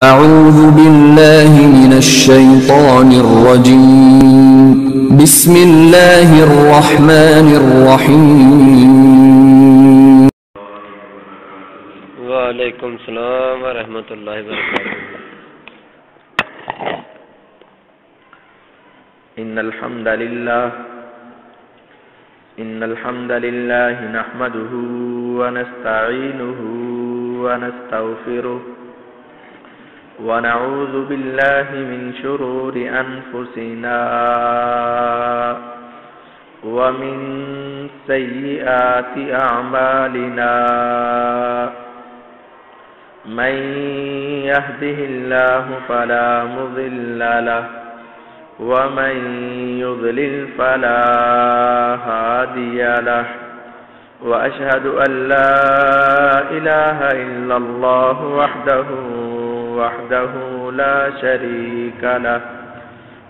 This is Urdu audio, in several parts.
أعوذ بالله من الشيطان الرجيم بسم الله الرحمن الرحيم وعلیکم السلام ورحمۃ اللہ وبرکاتہ۔ إن الحمد لله نحمده ونستعينه ونستغفره ونعوذ بالله من شرور أنفسنا ومن سيئات أعمالنا من يهده الله فلا مضل له ومن يضلل فلا هادي له وأشهد أن لا إله إلا الله وحده لا شريك له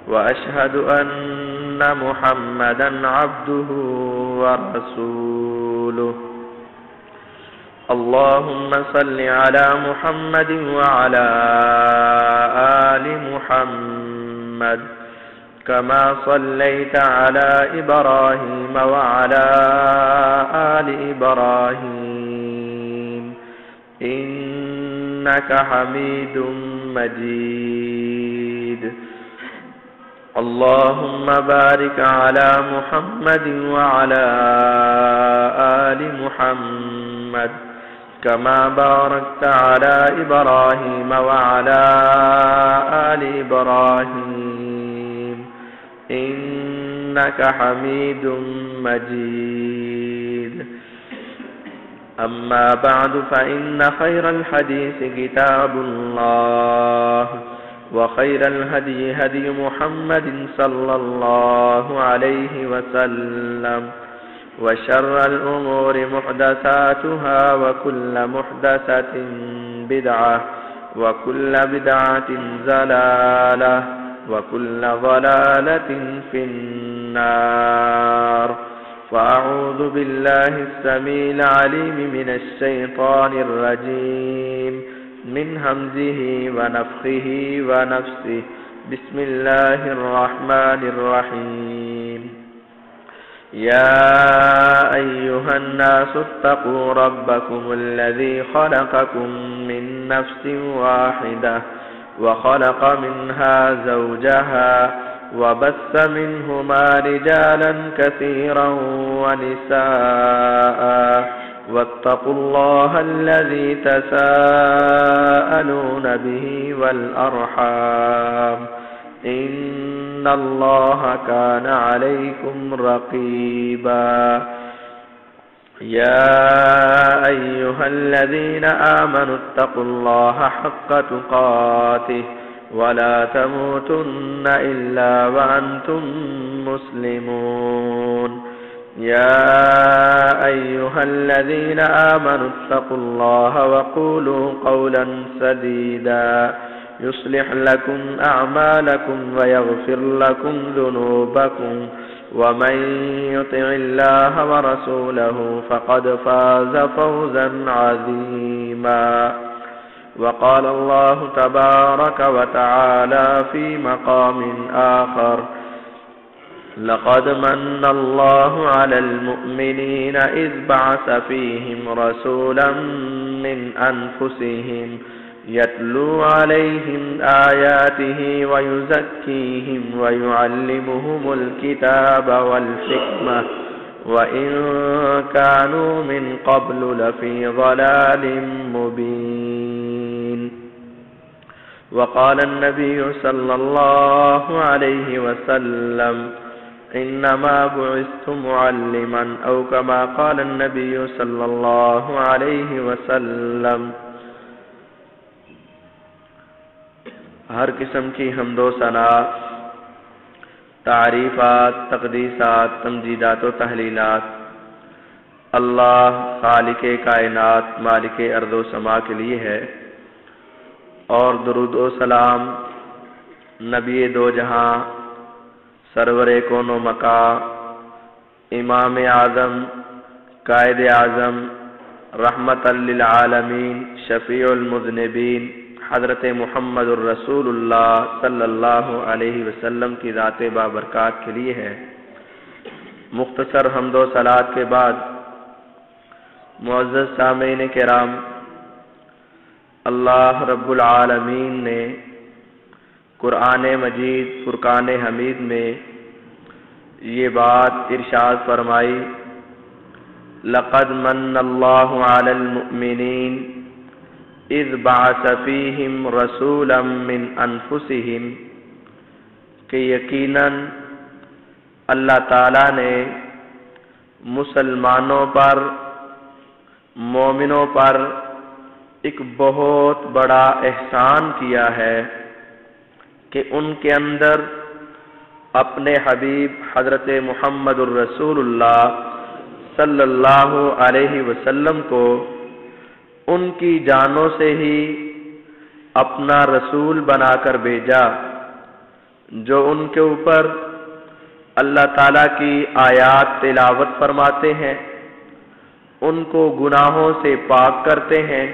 وأشهد أن محمدا عبده ورسوله اللهم صل على محمد وعلى آل محمد كما صليت على إبراهيم وعلى آل إبراهيم إنك حميد مجيد اللهم بارك على محمد وعلى آل محمد كما باركت على إبراهيم وعلى آل إبراهيم إنك حميد مجيد أما بعد فإن خير الحديث كتاب الله وخير الهدي هدي محمد صلى الله عليه وسلم وشر الأمور محدثاتها وكل محدثة بدعة وكل بدعة ضلالة وكل ضلالة في النار فأعوذ بالله السميع العليم من الشيطان الرجيم من همزه ونفخه ونفسه بسم الله الرحمن الرحيم يا أيها الناس اتقوا ربكم الذي خلقكم من نفس واحدة وخلق منها زوجها وبث منهما رجالا كثيرا ونساء واتقوا الله الذي تساءلون به والأرحام إن الله كان عليكم رقيبا يا أيها الذين آمنوا اتقوا الله حق تقاته ولا تموتن إلا وأنتم مسلمون يا أيها الذين آمنوا اتقوا الله وقولوا قولا سديدا يصلح لكم أعمالكم ويغفر لكم ذنوبكم ومن يطع الله ورسوله فقد فاز فوزا عظيما وقال الله تبارك وتعالى في مقام آخر لقد من الله على المؤمنين إذ بعث فيهم رسولا من أنفسهم يتلو عليهم آياته ويزكيهم ويعلمهم الكتاب والحكمة وإن كانوا من قبل لفي ضلال مبين وقال النبي صلى الله عليه وسلم إنما بعثت معلما أو كما قال النبي صلى الله عليه وسلم۔ ہر قسم کی حمد و ثنا، تعریفات، تقدیسات، تمجیدات و تحلیلات اللہ خالق کائنات مالک ارض و سما کے لیے ہے، اور درود و سلام نبی دو جہاں، سرور کون و مکا، امام اعظم، قائد اعظم، رحمت للعالمین، شفیع المذنبین حضرت محمد الرسول اللہ صلی اللہ علیہ وسلم کی ذات بابرکات کے لیے ہے۔ مختصر حمد و صلات کے بعد معزز سامعین کرام، اللہ رب العالمین نے قرآن مجید فرقان حمید میں یہ بات ارشاد فرمائی، لقد من اللہ علی المؤمنین اذ بعث فیہم رسولا من انفسہم، کہ یقیناً اللہ تعالیٰ نے مسلمانوں پر، مومنوں پر ایک بہت بڑا احسان کیا ہے کہ ان کے اندر اپنے حبیب حضرت محمد الرسول اللہ صلی اللہ علیہ وسلم کو ان کی جانوں سے ہی اپنا رسول بنا کر بھیجا، جو ان کے اوپر اللہ تعالیٰ کی آیات تلاوت فرماتے ہیں، ان کو گناہوں سے پاک کرتے ہیں،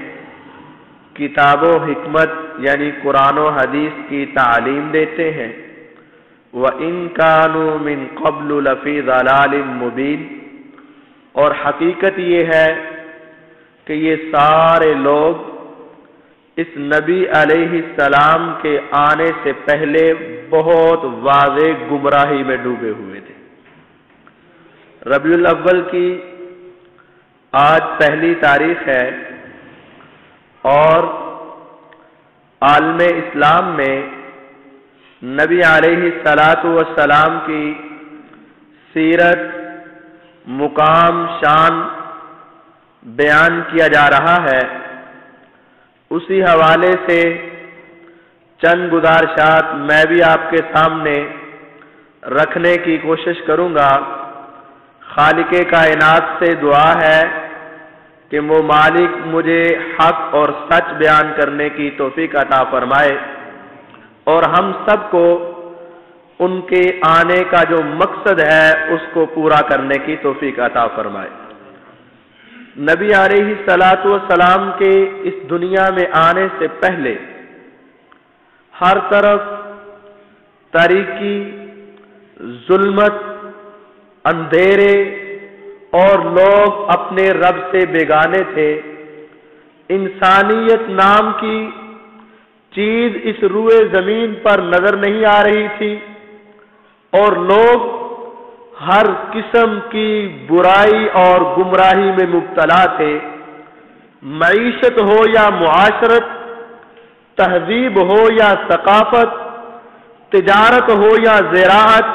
کتاب و حکمت یعنی قرآن و حدیث کی تعلیم دیتے ہیں، وَإِن كَانُوا مِن قَبْلُ لَفِي ضَلَالٍ مُبِينٍ، اور حقیقت یہ ہے کہ یہ سارے لوگ اس نبی علیہ السلام کے آنے سے پہلے بہت واضح گمراہی میں ڈوبے ہوئے تھے۔ ربیع الاول کی آج پہلی تاریخ ہے اور عالم اسلام میں نبی علیہ السلام کی سیرت، مقام، شان بیان کیا جا رہا ہے۔ اسی حوالے سے چند گزارشات میں بھی آپ کے سامنے رکھنے کی کوشش کروں گا۔ خالق کائنات سے دعا ہے کہ وہ مالک مجھے حق اور سچ بیان کرنے کی توفیق عطا فرمائے اور ہم سب کو ان کے آنے کا جو مقصد ہے اس کو پورا کرنے کی توفیق عطا فرمائے۔ نبی علیہ السلام کے اس دنیا میں آنے سے پہلے ہر طرف تاریکی، ظلمت، اندھیرے اور لوگ اپنے رب سے بیگانے تھے۔ انسانیت نام کی چیز اس روئے زمین پر نظر نہیں آ رہی تھی اور لوگ ہر قسم کی برائی اور گمراہی میں مبتلا تھے۔ معیشت ہو یا معاشرت، تہذیب ہو یا ثقافت، تجارت ہو یا زراعت،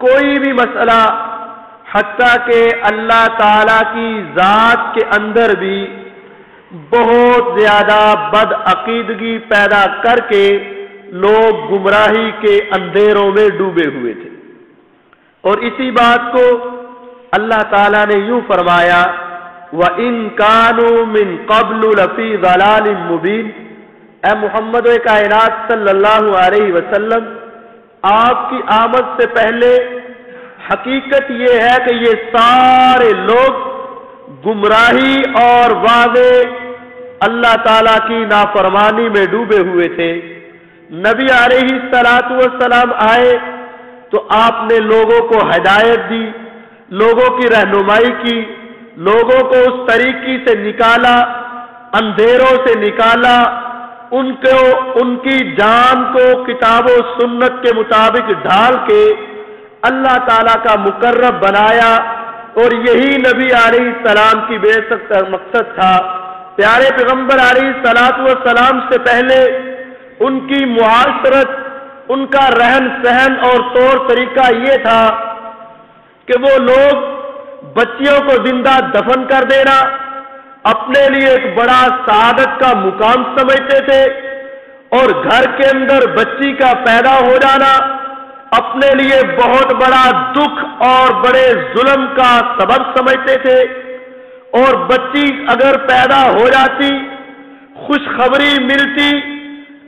کوئی بھی مسئلہ، حتیٰ کہ اللہ تعالیٰ کی ذات کے اندر بھی بہت زیادہ بدعقیدگی پیدا کر کے لوگ گمراہی کے اندھیروں میں ڈوبے ہوئے تھے۔ اور اسی بات کو اللہ تعالیٰ نے یوں فرمایا، وَإِن كَانُوا مِن قَبْلُ لَفِي ضَلَالٍ مُبِينٍ، اے محمد کائنات صلی اللہ علیہ وسلم، آپ کی آمد سے پہلے حقیقت یہ ہے کہ یہ سارے لوگ گمراہی اور واضح اللہ تعالیٰ کی نافرمانی میں ڈوبے ہوئے تھے۔ نبی علیہ السلام آئے تو آپ نے لوگوں کو ہدایت دی، لوگوں کی رہنمائی کی، لوگوں کو اس طریقے سے نکالا، اندھیروں سے نکالا، ان کی جان کو کتاب و سنت کے مطابق ڈھال کے اللہ تعالیٰ کا مقرب بنایا، اور یہی نبی علیہ السلام کی بعثت کا مقصد تھا۔ پیارے پیغمبر علیہ السلام سے پہلے ان کی معاشرت، ان کا رہن سہن اور طور طریقہ یہ تھا کہ وہ لوگ بچیوں کو زندہ دفن کر دینا اپنے لیے ایک بڑا سعادت کا مقام سمجھتے تھے، اور گھر کے اندر بچی کا پیدا ہو جانا اپنے لیے بہت بڑا دکھ اور بڑے ظلم کا سبب سمجھتے تھے، اور بچی اگر پیدا ہو جاتی، خوشخبری ملتی،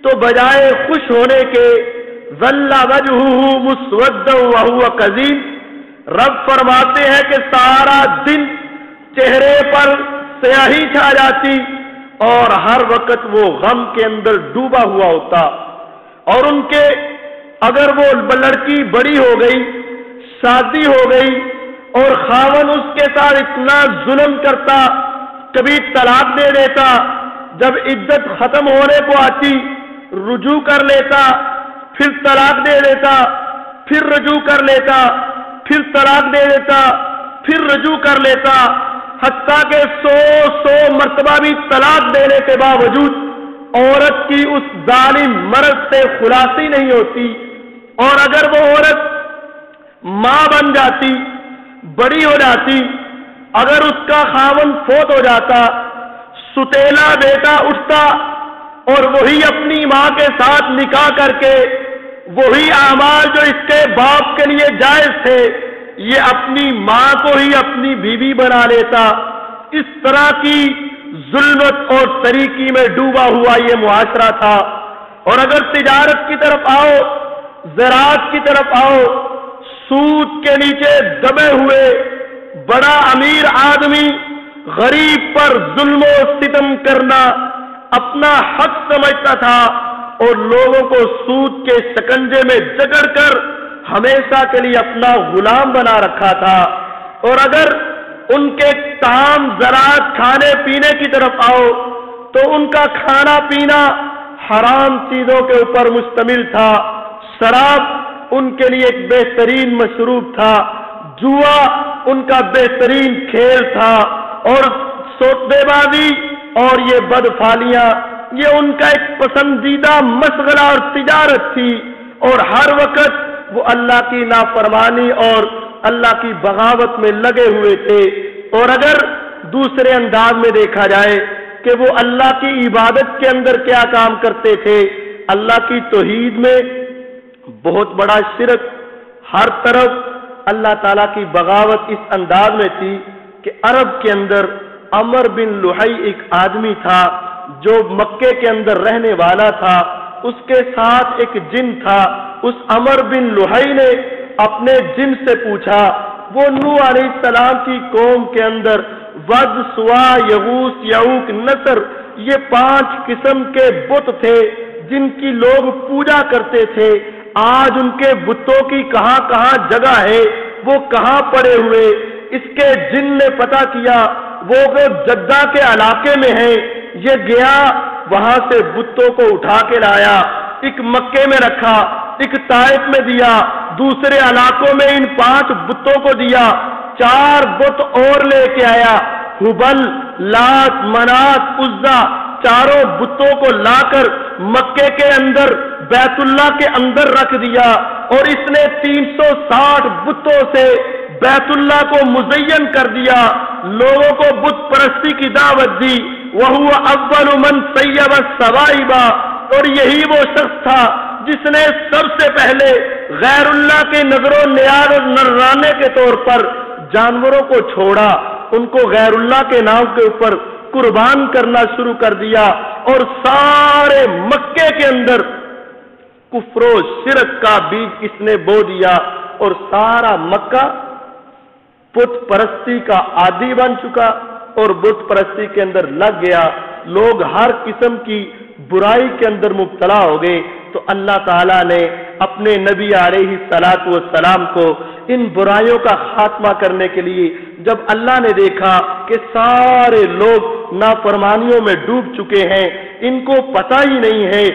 تو بجائے خوش ہونے کے ظل وجہہ مسودا وہو کظیم، رب فرماتے ہیں کہ سارا دن چہرے پر سیاہی چھا جاتی اور ہر وقت وہ غم کے اندر ڈوبا ہوا ہوتا، اور ان کے اگر وہ لڑکی بڑی ہو گئی، شادی ہو گئی اور خاون اس کے ساتھ اتنا ظلم کرتا، کبھی طلاق دے دیتا، جب عدت ختم ہونے کو آتی رجوع کر لیتا، پھر طلاق دے دیتا، پھر رجوع کر لیتا، پھر طلاق دے دیتا، پھر رجوع کر لیتا، حتیٰ کہ 100 مرتبہ بھی طلاق دینے کے باوجود عورت کی اس ظالم مرض سے خلاصی نہیں ہوتی، اور اگر وہ عورت ماں بن جاتی، بڑی ہو جاتی، اگر اس کا خاوند فوت ہو جاتا، ستیلا بیٹا اٹھتا اور وہی اپنی ماں کے ساتھ نکاح کر کے وہی اعمال جو اس کے باپ کے لیے جائز تھے یہ اپنی ماں کو ہی اپنی بیوی بنا لیتا۔ اس طرح کی ظلمت اور طریقی میں ڈوبا ہوا یہ معاشرہ تھا۔ اور اگر تجارت کی طرف آؤ، زراعت کی طرف آؤ، سود کے نیچے دبے ہوئے بڑا امیر آدمی غریب پر ظلم و ستم کرنا اپنا حق سمجھتا تھا اور لوگوں کو سود کے شکنجے میں جکڑ کر ہمیشہ کے لیے اپنا غلام بنا رکھا تھا۔ اور اگر ان کے طعام زراعت کھانے پینے کی طرف آؤ تو ان کا کھانا پینا حرام چیزوں کے اوپر مشتمل تھا۔ شراب ان کے لیے ایک بہترین مشروب تھا، جوا ان کا بہترین کھیل تھا، اور سودے بازی اور یہ بدفالیاں یہ ان کا ایک پسندیدہ مشغلہ اور تجارت تھی، اور ہر وقت وہ اللہ کی نافرمانی اور اللہ کی بغاوت میں لگے ہوئے تھے۔ اور اگر دوسرے انداز میں دیکھا جائے کہ وہ اللہ کی عبادت کے اندر کیا کام کرتے تھے، اللہ کی توحید میں بہت بڑا شرک، ہر طرف اللہ تعالیٰ کی بغاوت اس انداز میں تھی کہ عرب کے اندر عمر بن لحی ایک آدمی تھا جو مکے کے اندر رہنے والا تھا، اس کے ساتھ ایک جن تھا۔ اس عمر بن لحی نے اپنے جن سے پوچھا، وہ نوح علیہ السلام کی قوم کے اندر ود، سوا، یغوث، یعوق، نصر یہ 5 قسم کے بت تھے جن کی لوگ پوجا کرتے تھے، آج ان کے بتوں کی کہاں کہاں جگہ ہے، وہ کہاں پڑے ہوئے؟ اس کے جن نے پتہ کیا وہ جدہ کے علاقے میں ہے، یہ گیا وہاں سے بتوں کو اٹھا کے لایا، ایک مکے میں رکھا، ایک طائف میں دیا، دوسرے علاقوں میں ان 5 بتوں کو دیا، 4 بت اور لے کے آیا، ہبل، لات، منات، عزا، چاروں بتوں کو لا کر مکے کے اندر بیت اللہ کے اندر رکھ دیا، اور اس نے 360 بتوں سے بیت اللہ کو مزین کر دیا، لوگوں کو بت پرستی کی دعوت دی۔ وَهُوَ أَوَّلُ مَنْ صَيَّبَ الصَّوَائِبَ، اور یہی وہ شخص تھا جس نے سب سے پہلے غیر اللہ کے نظر و نیاز اور نذرانے کے طور پر جانوروں کو چھوڑا، ان کو غیر اللہ کے نام کے اوپر قربان کرنا شروع کر دیا، اور سارے مکے کے اندر کفر و شرک کا بیج اس نے بو دیا، اور سارا مکہ بت پرستی کا عادی بن چکا اور بت پرستی کے اندر لگ گیا، لوگ ہر قسم کی برائی کے اندر مبتلا ہو گئے۔ تو اللہ تعالیٰ نے اپنے نبی علیہ الصلاۃ والسلام کو ان برائیوں کا خاتمہ کرنے کے لیے جب اللہ نے دیکھا کہ سارے لوگ نافرمانیوں میں ڈوب چکے ہیں، ان کو پتہ ہی نہیں ہے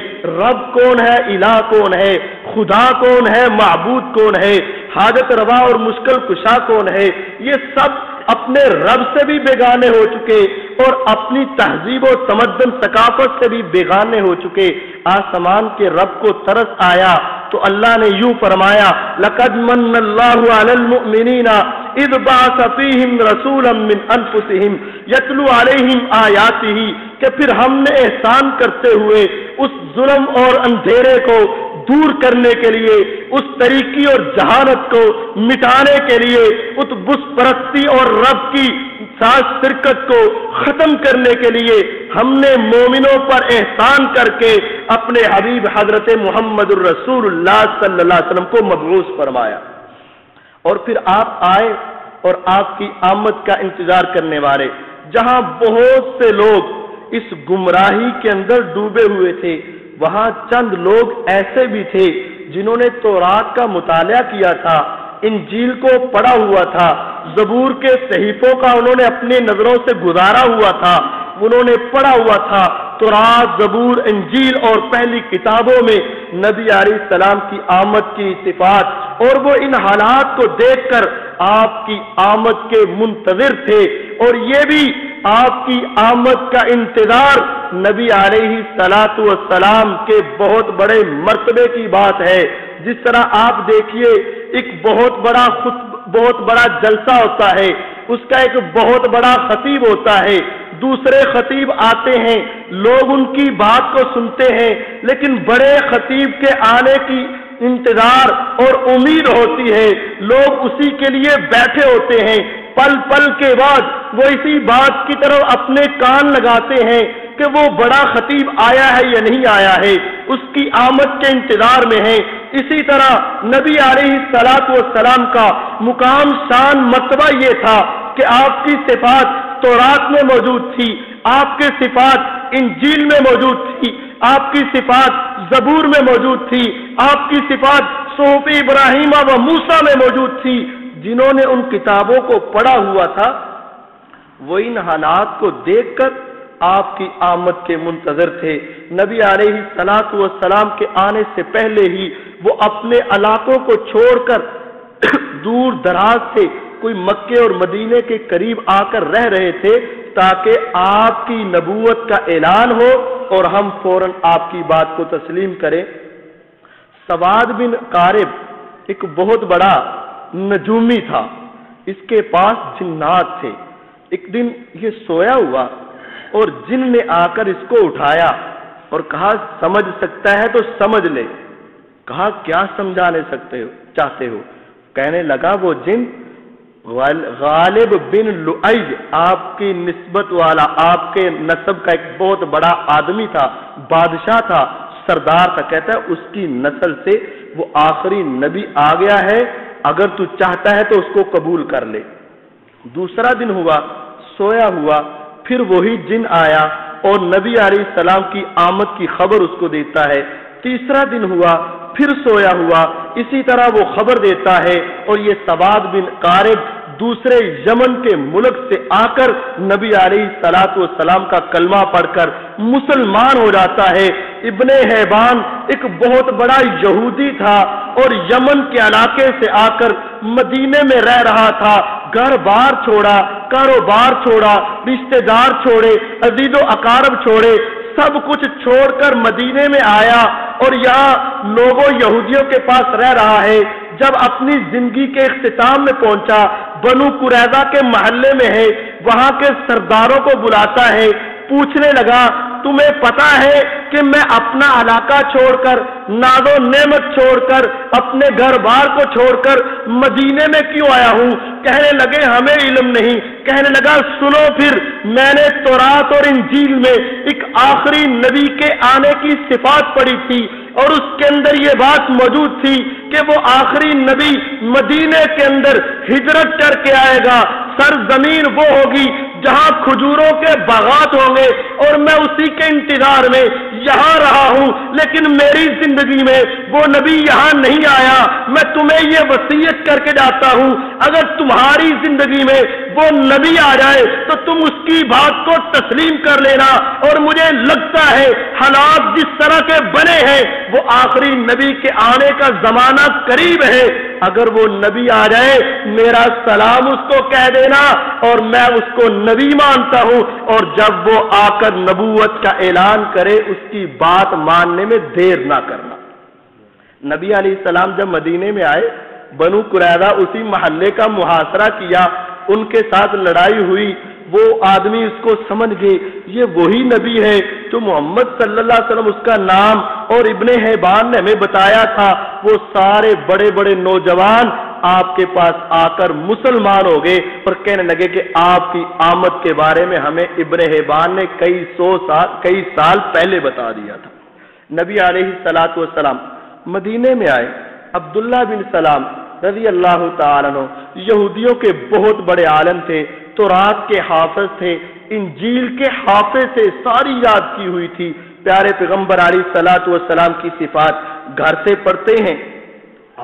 رب کون ہے، الہ کون ہے، خدا کون ہے، معبود کون ہے، حاجت روا اور مشکل کشا کون ہے، یہ سب اپنے رب سے بھی بیگانے ہو چکے اور اپنی تہذیب و تمدن ثقافت سے بھی بیگانے ہو چکے۔ آسمان کے رب کو ترس آیا تو اللہ نے یوں فرمایا، لَقَدْ مَنَّ اللَّهُ عَلَى الْمُؤْمِنِينَ إِذْ بَعَثَ فِيهِمْ رَسُولًا مِّنْ أَنفُسِهِمْ يَتْلُو عَلَيْهِمْ آيَاتِهِ، کہ پھر ہم نے احسان کرتے ہوئے اس ظلم اور اندھیرے کو دور کرنے کے لیے، اس طریقی اور جہالت کو مٹانے کے لیے، اس بت پرستی اور رب کی ساتھ شرکت کو ختم کرنے کے لیے ہم نے مومنوں پر احسان کر کے اپنے حبیب حضرت محمد الرسول اللہ صلی اللہ علیہ وسلم کو مبعوث فرمایا۔ اور پھر آپ آئے اور آپ کی آمد کا انتظار کرنے والے، جہاں بہت سے لوگ اس گمراہی کے اندر ڈوبے ہوئے تھے۔ وہاں چند لوگ ایسے بھی تھے جنہوں نے تورات کا مطالعہ کیا تھا، انجیل کو پڑھا ہوا تھا، زبور کے صحیفوں کا انہوں نے اپنی نظروں سے گزارا ہوا تھا، انہوں نے پڑھا ہوا تھا تورات، زبور، انجیل اور پہلی کتابوں میں نبی علیہ السلام کی آمد کی صفات، اور وہ ان حالات کو دیکھ کر آپ کی آمد کے منتظر تھے، اور یہ بھی آپ کی آمد کا انتظار نبی علیہ السلام کے بہت بڑے مرتبے کی بات ہے۔ جس طرح آپ دیکھیے ایک بہت بڑا جلسہ ہوتا ہے، اس کا ایک بہت بڑا خطیب ہوتا ہے، دوسرے خطیب آتے ہیں، لوگ ان کی بات کو سنتے ہیں، لیکن بڑے خطیب کے آنے کی انتظار اور امید ہوتی ہے، لوگ اسی کے لیے بیٹھے ہوتے ہیں، پل پل کے بعد وہ اسی بات کی طرف اپنے کان لگاتے ہیں کہ وہ بڑا خطیب آیا ہے یا نہیں آیا ہے، اس کی آمد کے انتظار میں ہے۔ اسی طرح نبی علیہ السلام کا مقام شان مرتبہ یہ تھا کہ آپ کی صفات تورات میں موجود تھی، آپ کی صفات انجیل میں موجود تھی، آپ کی صفات زبور میں موجود تھی، آپ کی صفات صحف ابراہیم و موسیٰ میں موجود تھی۔ جنہوں نے ان کتابوں کو پڑھا ہوا تھا وہ ان حالات کو دیکھ کر آپ کی آمد کے منتظر تھے۔ نبی علیہ السلام کے آنے سے پہلے ہی وہ اپنے علاقوں کو چھوڑ کر دور دراز سے کوئی مکے اور مدینے کے قریب آ کر رہ رہے تھے تاکہ آپ کی نبوت کا اعلان ہو اور ہم فوراً آپ کی بات کو تسلیم کریں۔ سواد بن قارب ایک بہت بڑا نجومی تھا، اس کے پاس جنات تھے۔ ایک دن یہ سویا ہوا اور جن نے آ کر اس کو اٹھایا اور کہا سمجھ سکتا ہے تو سمجھ لے۔ کہا کیا سمجھانے چاہتے ہو؟ کہنے لگا وہ جن غالب بن لؤی آپ کی نسبت والا، آپ کے نسب کا ایک بہت بڑا آدمی تھا، بادشاہ تھا، سردار تھا، کہتا ہے اس کی نسل سے وہ آخری نبی آ گیا ہے، اگر تو چاہتا ہے تو اس کو قبول کر لے۔ دوسرا دن ہوا، سویا ہوا، پھر وہی جن آیا اور نبی علیہ السلام کی آمد کی خبر اس کو دیتا ہے۔ تیسرا دن ہوا، پھر سویا ہوا، اسی طرح وہ خبر دیتا ہے، اور یہ سواد بن قارب دوسرے یمن کے ملک سے آ کر نبی علیہ السلام کا کلمہ پڑھ کر مسلمان ہو جاتا ہے۔ ابن حیبان ایک بہت بڑا یہودی تھا اور یمن کے علاقے سے آ کر مدینے میں رہ رہا تھا، گھر بار چھوڑا، کاروبار چھوڑا، رشتہ دار چھوڑے، عزیز و اقارب چھوڑے، سب کچھ چھوڑ کر مدینے میں آیا اور یہاں لوگوں یہودیوں کے پاس رہ رہا ہے۔ جب اپنی زندگی کے اختتام میں پہنچا، بنو قریظہ کے محلے میں ہے، وہاں کے سرداروں کو بلاتا ہے، پوچھنے لگا تمہیں پتا ہے کہ میں اپنا علاقہ چھوڑ کر، ناز و نعمت چھوڑ کر، اپنے گھر بار کو چھوڑ کر مدینے میں کیوں آیا ہوں؟ کہنے لگے ہمیں علم نہیں۔ کہنے لگا سنو پھر، میں نے تورات اور انجیل میں ایک آخری نبی کے آنے کی صفات پڑھی تھی اور اس کے اندر یہ بات موجود تھی کہ وہ آخری نبی مدینے کے اندر ہجرت کر کے آئے گا، سرزمین وہ ہوگی جہاں کھجوروں کے باغات ہوں گے، اور میں اسی کے انتظار میں یہاں رہا ہوں، لیکن میری زندگی میں وہ نبی یہاں نہیں آیا۔ میں تمہیں یہ وصیت کر کے جاتا ہوں اگر تمہاری زندگی میں وہ نبی آ جائے تو تم اس کی بات کو تسلیم کر لینا، اور مجھے لگتا ہے حالات جس طرح کے بنے ہیں وہ آخری نبی کے آنے کا زمانہ قریب ہے، اگر وہ نبی آ جائے میرا سلام اس کو کہہ دینا اور میں اس کو نبی مانتا ہوں، اور جب وہ آ کر نبوت کا اعلان کرے اس کی بات ماننے میں دیر نہ کرنا۔ نبی علیہ السلام جب مدینے میں آئے، بنو قریظہ اسی محلے کا محاصرہ کیا، ان کے ساتھ لڑائی ہوئی، وہ آدمی اس کو سمجھ گئے یہ وہی نبی ہے جو محمد صلی اللہ علیہ وسلم اس کا نام اور ابن حیبان نے ہمیں بتایا تھا۔ وہ سارے بڑے بڑے نوجوان آپ کے پاس آ کر مسلمان ہو گئے اور کہنے لگے کہ آپ کی آمد کے بارے میں ہمیں ابن حیبان نے کئی سال پہلے بتا دیا تھا۔ نبی علیہ السلام مدینے میں آئے۔ عبداللہ بن سلام رضی اللہ تعالیٰ عنہ یہودیوں کے بہت بڑے عالم تھے، تورات کے حافظ تھے، انجیل کے حافظ سے ساری یاد کی ہوئی تھی. پیارے پیغمبر علیہ الصلوۃ والسلام کی صفات گھر سے پڑھتے ہیں،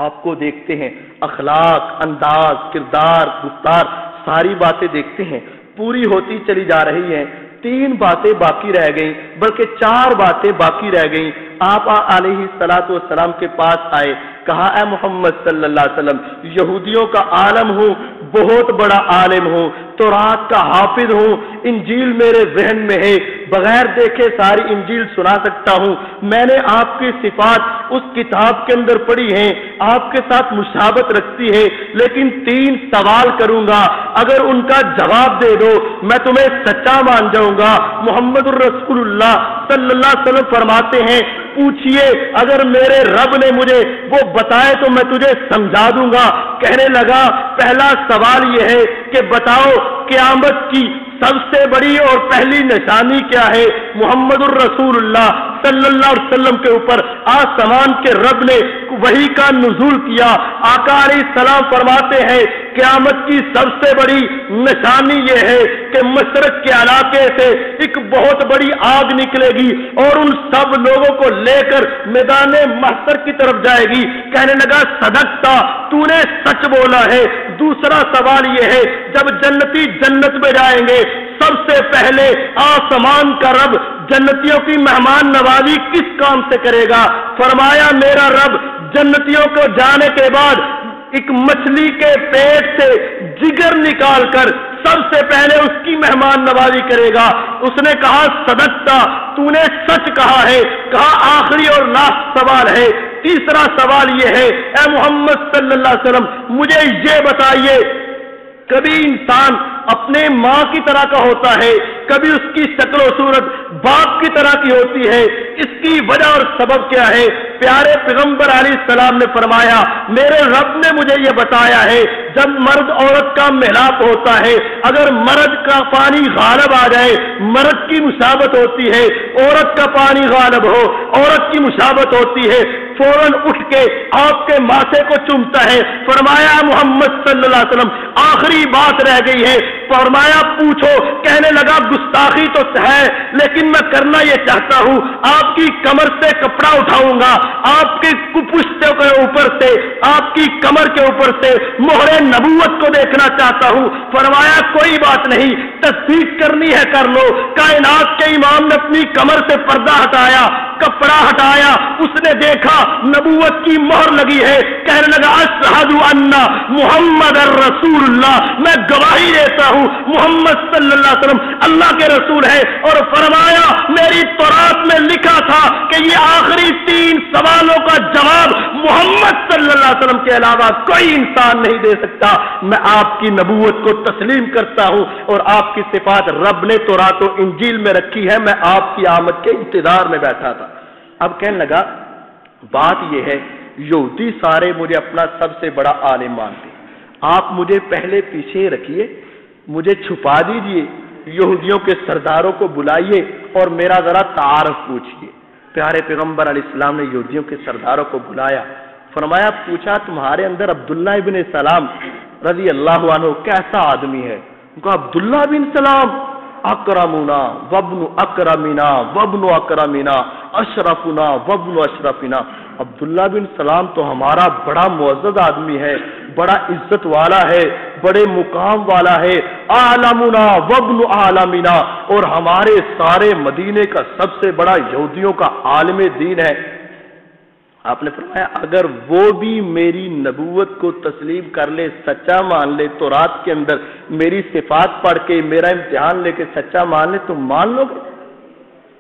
آپ کو دیکھتے ہیں، اخلاق، انداز، کردار، گفتار، ساری باتیں دیکھتے ہیں، پوری ہوتی چلی جا رہی ہیں. 3 باتیں باقی رہ گئیں، بلکہ 4 باتیں باقی رہ گئیں. آپ علیہ الصلوۃ والسلام کے پاس آئے، کہا اے محمد صلی اللہ علیہ وسلم، یہودیوں کا عالم ہوں، بہت بڑا عالم ہوں، تورات کا حافظ ہوں، انجیل میرے ذہن میں ہے، بغیر دیکھے ساری انجیل سنا سکتا ہوں. میں نے آپ کی صفات اس کتاب کے اندر پڑھی ہیں، آپ کے ساتھ مشابہت رکھتی ہے، لیکن 3 سوال کروں گا، اگر ان کا جواب دے دو میں تمہیں سچا مان جاؤں گا. محمد الرسول اللہ صلی اللہ علیہ وسلم فرماتے ہیں، پوچھئے، اگر میرے رب نے مجھے وہ بتائے تو میں تجھے سمجھا دوں گا. کہنے لگا، پہلا سوال یہ ہے کہ بتاؤ قیامت کی سب سے بڑی اور پہلی نشانی کیا ہے؟ محمد الرسول اللہ صلی اللہ علیہ وسلم کے اوپر آسمان کے رب نے وحی کا نزول کیا. آقا علیہ السلام فرماتے ہیں قیامت کی سب سے بڑی نشانی یہ ہے کہ مشرق کے علاقے سے ایک بہت بڑی آگ نکلے گی اور ان سب لوگوں کو لے کر میدان محشر کی طرف جائے گی. کہنے لگا، صدقتا، تو نے سچ بولا ہے. دوسرا سوال یہ ہے، جب جنتی جنت میں جائیں گے، سب سے پہلے آسمان کا رب جنتیوں کی مہمان نوازی کس کام سے کرے گا؟ فرمایا، میرا رب جنتیوں کو جانے کے بعد ایک مچھلی کے پیٹ سے جگر نکال کر سب سے پہلے اس کی مہمان نوازی کرے گا. اس نے کہا، صدقتا، تو نے سچ کہا ہے. کہا، آخری اور لاسٹ سوال ہے. تیسرا سوال یہ ہے، اے محمد صلی اللہ علیہ وسلم، مجھے یہ بتائیے، کبھی انسان اپنے ماں کی طرح کا ہوتا ہے، کبھی اس کی شکل و صورت باپ کی طرح کی ہوتی ہے، اس کی وجہ اور سبب کیا ہے؟ پیارے پیغمبر علیہ السلام نے فرمایا، میرے رب نے مجھے یہ بتایا ہے، جب مرد عورت کا ملاپ ہوتا ہے، اگر مرد کا پانی غالب آ جائے، مرد کی مشابہت ہوتی ہے، عورت کا پانی غالب ہو، عورت کی مشابہت ہوتی ہے، فوراً اٹھ کے آپ کے ماتھے کو چومتا ہے. فرمایا، محمد صلی اللہ علیہ وسلم، آخری بات رہ گئی ہے. فرمایا، پوچھو. کہنے لگا، گستاخی تو ہے، لیکن میں کرنا یہ چاہتا ہوں، آپ کی کمر سے کپڑا اٹھاؤں گا، آپ کے پشتوں کے اوپر سے، آپ کی کمر کے اوپر سے مہر نبوت کو دیکھنا چاہتا ہوں. فرمایا، کوئی بات نہیں، تصدیق کرنی ہے کر لو. کائنات کے امام نے اپنی کمر سے پردہ ہٹایا، کپڑا ہٹایا، اس نے دیکھا نبوت کی مہر لگی ہے. کہنے لگا، اشہد ان محمد الرسول اللہ، میں گواہی دیتا ہوں محمد صلی اللہ علیہ وسلم اللہ کے رسول ہے. اور فرمایا، میری تورات میں لکھا تھا کہ یہ آخری 3 سوالوں کا جواب محمد صلی اللہ علیہ وسلم کے علاوہ کوئی انسان نہیں دے سکتا. میں آپ کی نبوت کو تسلیم کرتا ہوں اور آپ کی صفات رب نے تورات و انجیل میں رکھی ہے. میں آپ کی آمد کے انتظار میں بیٹھا تھا. اب کہنے لگا، بات یہ ہے، یہودی سارے مجھے اپنا سب سے بڑا عالم مانتے، آپ مجھے پہلے پیچھے رکھیے، مجھے چھپا دیجئے، یہودیوں کے سرداروں کو بلائیے اور میرا ذرا تعارف پوچھیے. پیارے پیغمبر علیہ السلام نے یہودیوں کے سرداروں کو بلایا. فرمایا، پوچھا، تمہارے اندر عبداللہ ابن سلام رضی اللہ عنہ کیسا آدمی ہے؟ ان کو عبداللہ بن سلام، اکرمنا وابن اکرمنا وابن اکرمنا اشرفنا وابن اشرفنا. عبداللہ بن سلام تو ہمارا بڑا معزز آدمی ہے، بڑا عزت والا ہے، بڑے مقام والا ہے. عالمنا وابن عالمنا، اور ہمارے سارے مدینے کا سب سے بڑا یہودیوں کا عالم دین ہے. آپ نے فرمایا، اگر وہ بھی میری نبوت کو تسلیم کر لے، سچا مان لے، تو رات کے اندر میری صفات پڑھ کے میرا امتحان لے کے سچا مان لے، تم مان لو گے؟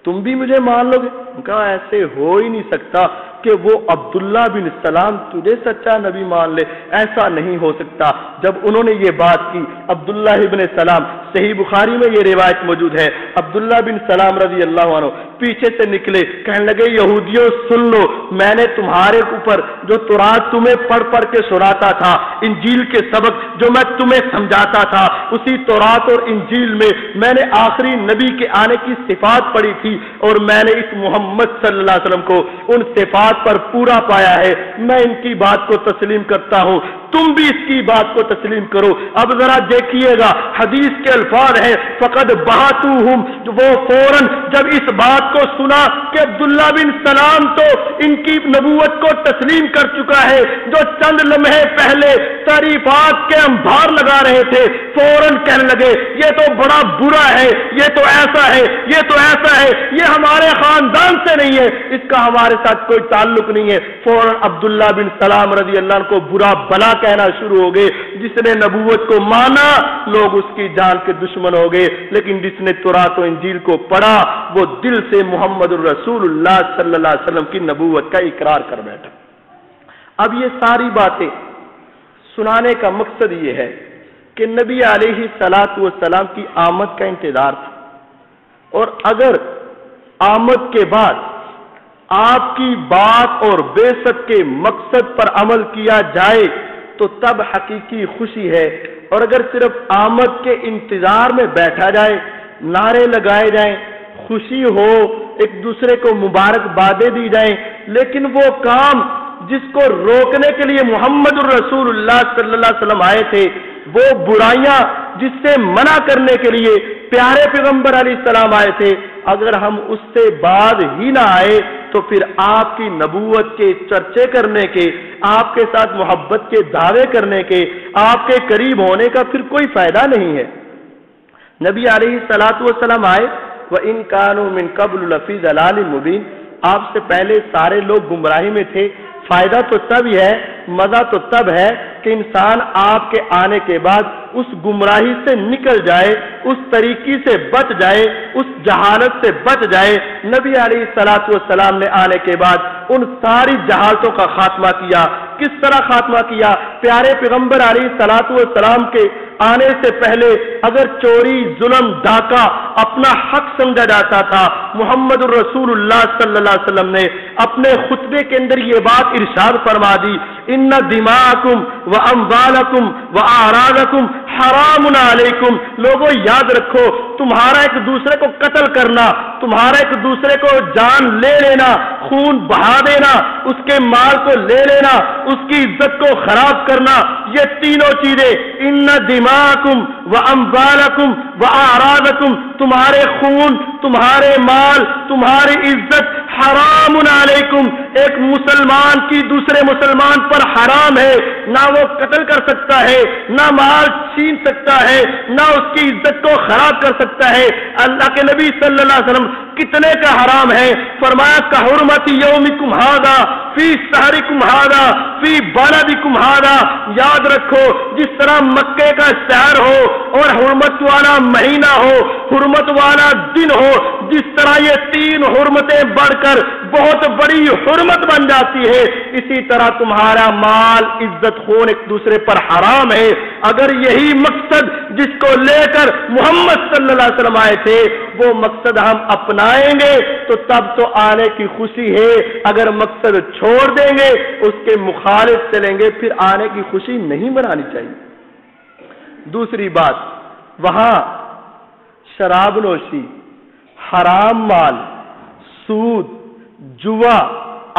تم بھی مجھے مان لو گے؟ کہا، ایسے ہو ہی نہیں سکتا کہ وہ عبداللہ بن سلام تجھے سچا نبی مان لے، ایسا نہیں ہو سکتا. جب انہوں نے یہ بات کی، عبداللہ بن سلام، صحیح بخاری میں یہ روایت موجود ہے، عبداللہ بن سلام رضی اللہ عنہ پیچھے سے نکلے، کہنے لگے، یہودیوں سن لو، میں نے تمہارے اوپر جو تورات تمہیں پڑھ پڑھ کے سناتا تھا، انجیل کے سبق جو میں تمہیں سمجھاتا تھا، اسی تورات اور انجیل میں نے آخری نبی کے آنے کی صفات پڑھی تھی اور میں نے اس محمد صلی اللہ علیہ وسلم کو ان صفات پر پورا پایا ہے. میں ان کی بات کو تسلیم کرتا ہوں، تم بھی اس کی بات کو تسلیم کرو. اب ذرا دیکھیے گا حدیث کے الفاظ ہیں فقد بہاتوہم، وہ فوراً جب اس بات کو سنا کہ عبداللہ بن سلام تو ان کی نبوت کو تسلیم کر چکا ہے، جو چند لمحے پہلے تعریفات کے انبار لگا رہے تھے، فوراً کہنے لگے یہ تو بڑا برا ہے، یہ تو ایسا ہے، یہ تو ایسا ہے، یہ ہمارے خاندان سے نہیں ہے، اس کا ہمارے ساتھ کوئی تعلق نہیں ہے. فوراً عبداللہ بن سلام رضی اللہ عنہ کو برا بلا کہنا شروع ہو گئے. جس نے نبوت کو مانا لوگ اس کی جان کے دشمن ہو گئے، لیکن جس نے تورات و انجیل کو پڑھا وہ دل سے محمد الرسول اللہ صلی اللہ علیہ وسلم کی نبوت کا اقرار کر بیٹھا. اب یہ ساری باتیں سنانے کا مقصد یہ ہے کہ نبی علیہ الصلوۃ والسلام کی آمد کا انتظار تھا، اور اگر آمد کے بعد آپ کی بات اور بعثت کے مقصد پر عمل کیا جائے تو تب حقیقی خوشی ہے، اور اگر صرف آمد کے انتظار میں بیٹھا جائے، نعرے لگائے جائیں، خوشی ہو، ایک دوسرے کو مبارکبادیں دی جائیں، لیکن وہ کام جس کو روکنے کے لیے محمد الرسول اللہ صلی اللہ علیہ وسلم آئے تھے، وہ برائیاں جس سے منع کرنے کے لیے پیارے پیغمبر علیہ السلام آئے تھے، اگر ہم اس سے بعد ہی نہ آئے تو پھر آپ کی نبوت کے چرچے کرنے کے، آپ کے ساتھ محبت کے دعوے کرنے کے، آپ کے قریب ہونے کا پھر کوئی فائدہ نہیں ہے. نبی علیہ الصلوۃ والسلام آئے وَإِن كَانُوا مِن قَبْلُ لَفِي ضَلَالٍ مُبِينٍ، آپ سے پہلے سارے لوگ گمراہی میں تھے. فائدہ تو تب ہی ہے، مزہ تو تب ہے کہ انسان آپ کے آنے کے بعد اس گمراہی سے نکل جائے، اس طریقے سے بچ جائے، اس جہالت سے بچ جائے. نبی علیہ الصلوۃ والسلام نے آنے کے بعد ان ساری جہالتوں کا خاتمہ کیا. کس طرح خاتمہ کیا؟ پیارے پیغمبر علیہ الصلوۃ والسلام کے آنے سے پہلے اگر چوری، ظلم، ڈاکہ اپنا حق سمجھا جاتا تھا، محمد الرسول اللہ صلی اللہ علیہ وسلم نے اپنے خطبے کے اندر یہ بات ارشاد فرما دی، ان دماءکم و اموالکم و اعراضکم حرام علیکم. لوگوں یاد رکھو، تمہارا ایک دوسرے کو قتل کرنا، تمہارا ایک دوسرے کو جان لے لینا، خون بہا دینا، اس کے مال کو لے لینا، اس کی عزت کو خراب کرنا، یہ تینوں چیزیں ان دماءکم و اموالکم و اعراضکم، تمہارے خون، تمہارے مال، تمہاری عزت حرام علیکم. ایک مسلمان کی دوسرے مسلمان پر حرام ہے، نہ وہ قتل کر سکتا ہے، نہ مال چھین سکتا ہے، نہ اس کی عزت کو خراب کر سکتا ہے. اللہ کے نبی صلی اللہ علیہ وسلم کتنے کا حرام ہے؟ فرمایا کہ حرمت یومکم ھذا فی شہرکم ھذا فی بلدکم ھذا. یاد رکھو، جس طرح مکے کا شہر ہو اور حرمت والا مہینہ ہو، حرمت والا دن ہو، جس طرح یہ تین حرمتیں بڑھ کر بہت بڑی حرمت بن جاتی ہے، اسی طرح تمہارا مال، عزت، خون ایک دوسرے پر حرام ہے. اگر یہی مقصد جس کو لے کر محمد صلی اللہ علیہ وسلم آئے تھے وہ مقصد ہم اپنائیں گے تو تب تو آنے کی خوشی ہے. اگر مقصد چھوڑ دیں گے، اس کے مخالف چلیں گے، پھر آنے کی خوشی نہیں منانی چاہیے. دوسری بات، وہاں شراب نوشی، حرام مال، سود، جوا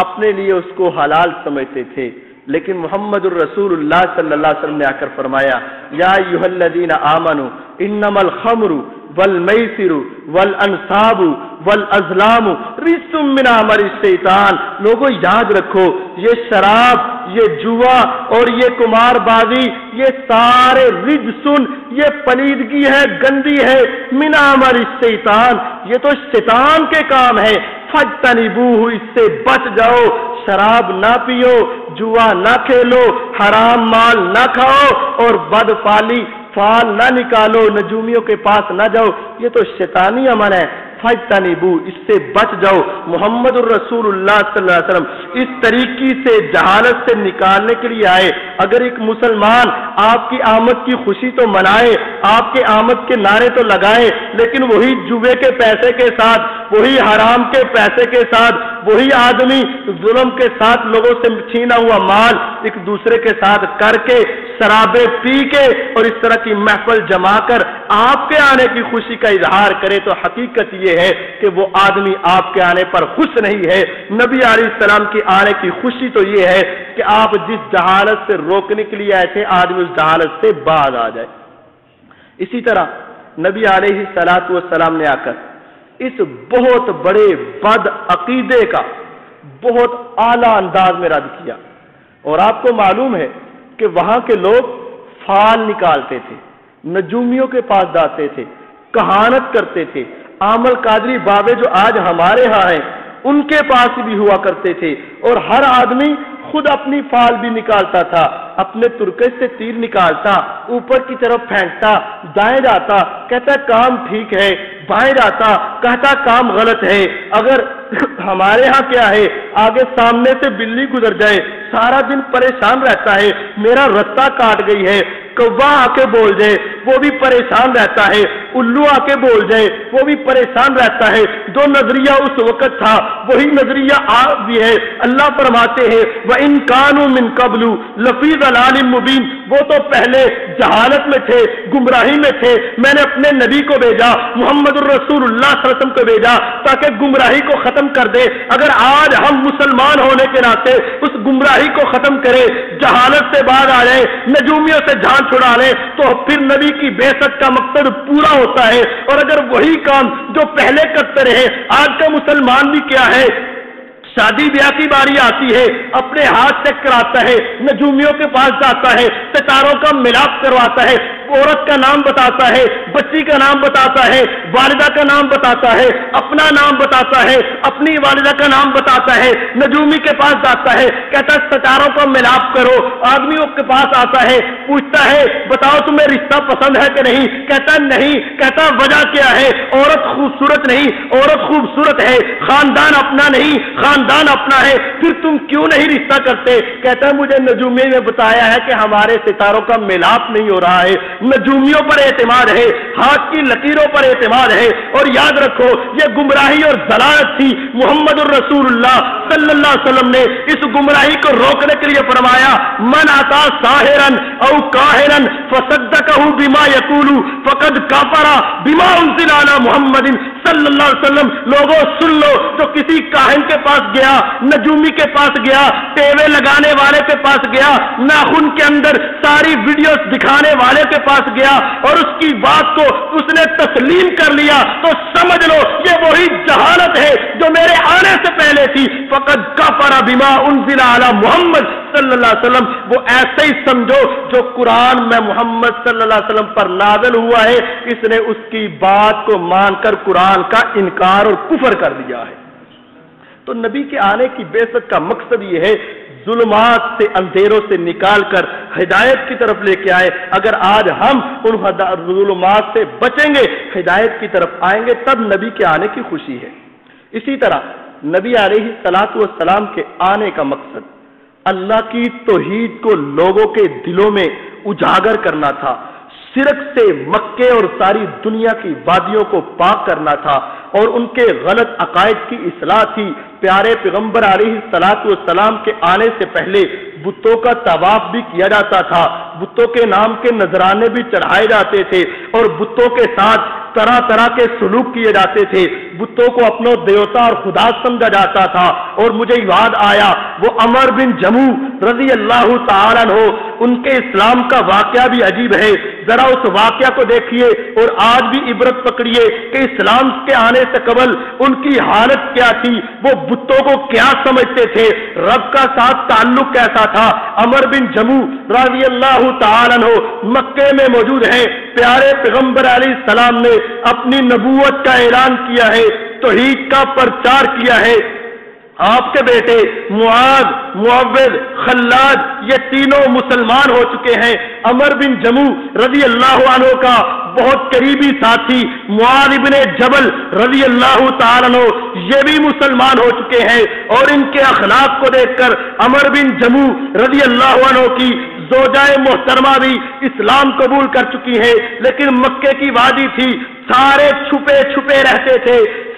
اپنے لیے اس کو حلال سمجھتے تھے، لیکن محمد الرسول اللہ صلی اللہ علیہ وسلم نے آ کر فرمایا یا ایھا الذین آمنوا انما الخمر والمیسر والانصاب والازلام رجس من عمل الشیطان. لوگوں یاد رکھو، یہ شراب، یہ جوا اور یہ قمار بازی، یہ سارے رجسن، یہ پلیدگی ہے، گندی ہے، من عمل الشیطان، یہ تو شیطان کے کام ہے. فاجتنبوہ، اس سے بچ جاؤ. شراب نہ پیو، جوا نہ کھیلو، حرام مال نہ کھاؤ اور بد فال نہ نکالو، نجومیوں کے پاس نہ جاؤ. یہ تو شیطانی عمل ہے. فاجتنبو، اس سے بچ جاؤ. محمد الرسول اللہ صلی اللہ علیہ وسلم اس طریقے سے جہالت سے نکالنے کے لیے آئے. اگر ایک مسلمان آپ کی آمد کی خوشی تو منائے، آپ کے آمد کے نعرے تو لگائے، لیکن وہی جوے کے پیسے کے ساتھ، وہی حرام کے پیسے کے ساتھ، وہی آدمی ظلم کے ساتھ لوگوں سے چھینا ہوا مال ایک دوسرے کے ساتھ کر کے شرابیں پی کے اور اس طرح کی محفل جما کر آپ کے آنے کی خوشی کا اظہار کرے تو حقیقت یہ ہے کہ وہ آدمی آپ کے آنے پر خوش نہیں ہے۔ نبی علیہ السلام کی آنے کی خوشی تو یہ ہے کہ آپ جس جہالت سے روکنے کے لیے آئے تھے آدمی اس جہالت سے باز آ جائے۔ اسی طرح نبی علیہ السلام نے آ کر اس بہت بڑے بد عقیدے کا بہت اعلیٰ انداز میں رد کیا، اور آپ کو معلوم ہے کہ وہاں کے لوگ فال نکالتے تھے، نجومیوں کے پاس جاتے تھے، کہانت کرتے تھے، عامل قادری بابے جو آج ہمارے ہاں ہیں ان کے پاس بھی ہوا کرتے تھے، اور ہر آدمی خود اپنی فال بھی نکالتا تھا، اپنے ترکش سے تیر نکالتا، اوپر کی طرف پھینکتا، دائیں جاتا کہتا کام ٹھیک ہے، بائیں جاتا کہتا کام غلط ہے۔ اگر ہمارے ہاں کیا ہے آگے سامنے سے بلی گزر جائے سارا دن پریشان رہتا ہے، میرا رستہ کاٹ گئی ہے، کوا آ کے بول جائے وہ بھی پریشان رہتا ہے، الو آ کے بول جائے وہ بھی پریشان رہتا ہے۔ جو نظریہ اس وقت تھا وہی نظریہ آج بھی ہے۔ اللہ فرماتے ہیں وَإِن كَانُوا مِن قَبْلُ لَفِي ضَلَالٍ مُبِينٍ، وہ تو پہلے جہالت میں تھے، گمراہی میں تھے، میں نے اپنے نبی کو بھیجا، محمد الرسول اللہ صلی اللہ علیہ وسلم کو بھیجا تاکہ گمراہی کو ختم کر دے۔ اگر آج ہم مسلمان ہونے کے ناطے اس گمراہی کو ختم کرے، جہالت سے باہر آ جائے، نجومیوں سے جان چھڑا لے تو پھر نبی کی بعثت کا مقصد پورا ہوتا ہے۔ اور اگر وہی کام جو پہلے کرتے رہے، آج کا مسلمان بھی کیا ہے، شادی بیاہ کی باری آتی ہے اپنے ہاتھ چیک کراتا ہے، نجومیوں کے پاس جاتا ہے، ستاروں کا ملاپ کرواتا ہے، عورت کا نام بتاتا ہے، بچی کا نام بتاتا ہے، والدہ کا نام بتاتا ہے، اپنا نام بتاتا ہے، اپنی والدہ کا نام بتاتا ہے، نجومی کے پاس جاتا ہے کہتا ہے ستاروں کا ملاپ کرو، آدمیوں کے پاس آتا ہے پوچھتا ہے بتاؤ تمہیں رشتہ پسند ہے کہ نہیں، کہتا نہیں، کہتا وجہ کیا ہے، عورت خوبصورت نہیں، عورت خوبصورت ہے، خاندان اپنا نہیں، خاندان اپنا ہے، پھر تم کیوں نہیں رشتہ کرتے، کہتا ہے مجھے نجومی نے بتایا ہے کہ ہمارے ستاروں کا ملاپ نہیں ہو رہا ہے۔ نجومیوں پر اعتماد ہے، ہاتھ کی لکیروں پر اعتماد ہے، اور یاد رکھو یہ گمراہی اور ضلالت تھی۔ محمد الرسول اللہ صلی اللہ علیہ وسلم نے اس گمراہی کو روکنے کے لیے فرمایا من اتا ساحرن او کاہرن فصدقہ بما یقول فقد کفر بما انزل علی محمد صلی اللہ علیہ وسلم۔ لوگوں سن لو، جو کسی کاہن کے پاس گیا، نجومی کے پاس گیا، ٹیوے لگانے والے کے پاس گیا، ناخن کے اندر ساری ویڈیوز دکھانے والے کے پاس گیا اور اس کی بات کو اس نے تسلیم کر لیا تو سمجھ لو یہ وہی جہالت ہے جو میرے آنے سے پہلے تھی۔ فقد کفر بما انزل علی محمد صلی اللہ علیہ وسلم، وہ ایسے ہی سمجھو جو قرآن میں محمد صلی اللہ علیہ وسلم پر نازل ہوا ہے، اس نے اس کی بات کو مان کر قرآن کا انکار اور کفر کر دیا ہے۔ تو نبی کے آنے کی بعثت کا مقصد یہ ہے ظلمات سے، اندھیروں سے نکال کر ہدایت کی طرف لے کے آئے۔ اگر آج ہم ان ظلمات سے بچیں گے، ہدایت کی طرف آئیں گے، تب نبی کے آنے کی خوشی ہے۔ اسی طرح نبی علیہ السلام کے آنے کا مقصد اللہ کی توحید کو لوگوں کے دلوں میں اجاگر کرنا تھا، شرک سے مکے اور ساری دنیا کی وادیوں کو پاک کرنا تھا، اور ان کے غلط عقائد کی اصلاح تھی۔ پیارے پیغمبر علیہ السلام کے آنے سے پہلے بتوں کا طواف بھی کیا جاتا تھا، بتوں کے نام کے نذرانے بھی چڑھائے جاتے تھے، اور بتوں کے ساتھ طرح طرح کے سلوک کیے جاتے تھے، بتوں کو اپنا دیوتا اور خدا سمجھا جاتا تھا۔ اور مجھے یاد آیا وہ عمر بن جموع رضی اللہ تعالیٰ عنہ، ان کے اسلام کا واقعہ بھی عجیب ہے، ذرا اس واقعہ کو دیکھیے اور آج بھی عبرت پکڑیے کہ اسلام کے آنے سے قبل ان کی حالت کیا تھی، وہ بتوں کو کیا سمجھتے تھے، رب کا ساتھ تعلق کیسا تھا۔ عمر بن جموع رضی اللہ تعالیٰ عنہ مکے میں موجود ہیں، پیارے پیغمبر علیہ السلام نے اپنی نبوت کا اعلان کیا ہے، توحید کا پرچار کیا ہے۔ آپ کے بیٹے معاذ، معوذ، خلاد یہ تینوں مسلمان ہو چکے ہیں۔ عمر بن جموع رضی اللہ عنہ کا بہت قریبی ساتھی معاذ بن جبل رضی اللہ تعالیٰ عنہ یہ بھی مسلمان ہو چکے ہیں، اور ان کے اخلاق کو دیکھ کر عمر بن جموع رضی اللہ عنہ کی زوجہ محترمہ بھی اسلام قبول کر چکی ہے، لیکن مکے کی وادی تھی، سارے چھپے چھپے رہتے تھے،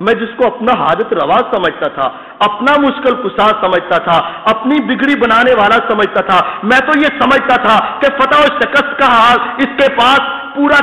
میں جس کو اپنا حاجت روا سمجھتا تھا، اپنا مشکل کشا سمجھتا تھا، اپنی بگڑی بنانے والا سمجھتا تھا، میں تو یہ سمجھتا تھا کہ فتح و شکست کا حال اس کے پاس پورا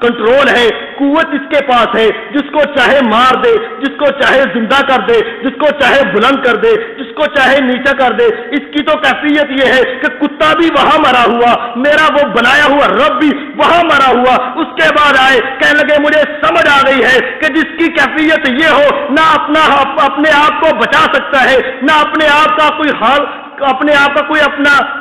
کنٹرول ہے، قوت اس کے پاس ہے، جس کو چاہے مار دے، جس کو چاہے زندہ کر دے، جس کو چاہے بلند کر دے، جس کو چاہے نیچا کر دے۔ اس کی تو کیفیت یہ ہے کہ کتا بھی وہاں مرا ہوا، میرا وہ بنایا ہوا رب بھی وہاں مرا ہوا۔ اس کے بعد آئے کہنے لگے مجھے سمجھ آ گئی ہے کہ جس کی کیفیت یہ ہو، نہ اپنے آپ کو بچا سکتا ہے، نہ اپنے آپ کا کوئی حال، اپنے آپ کا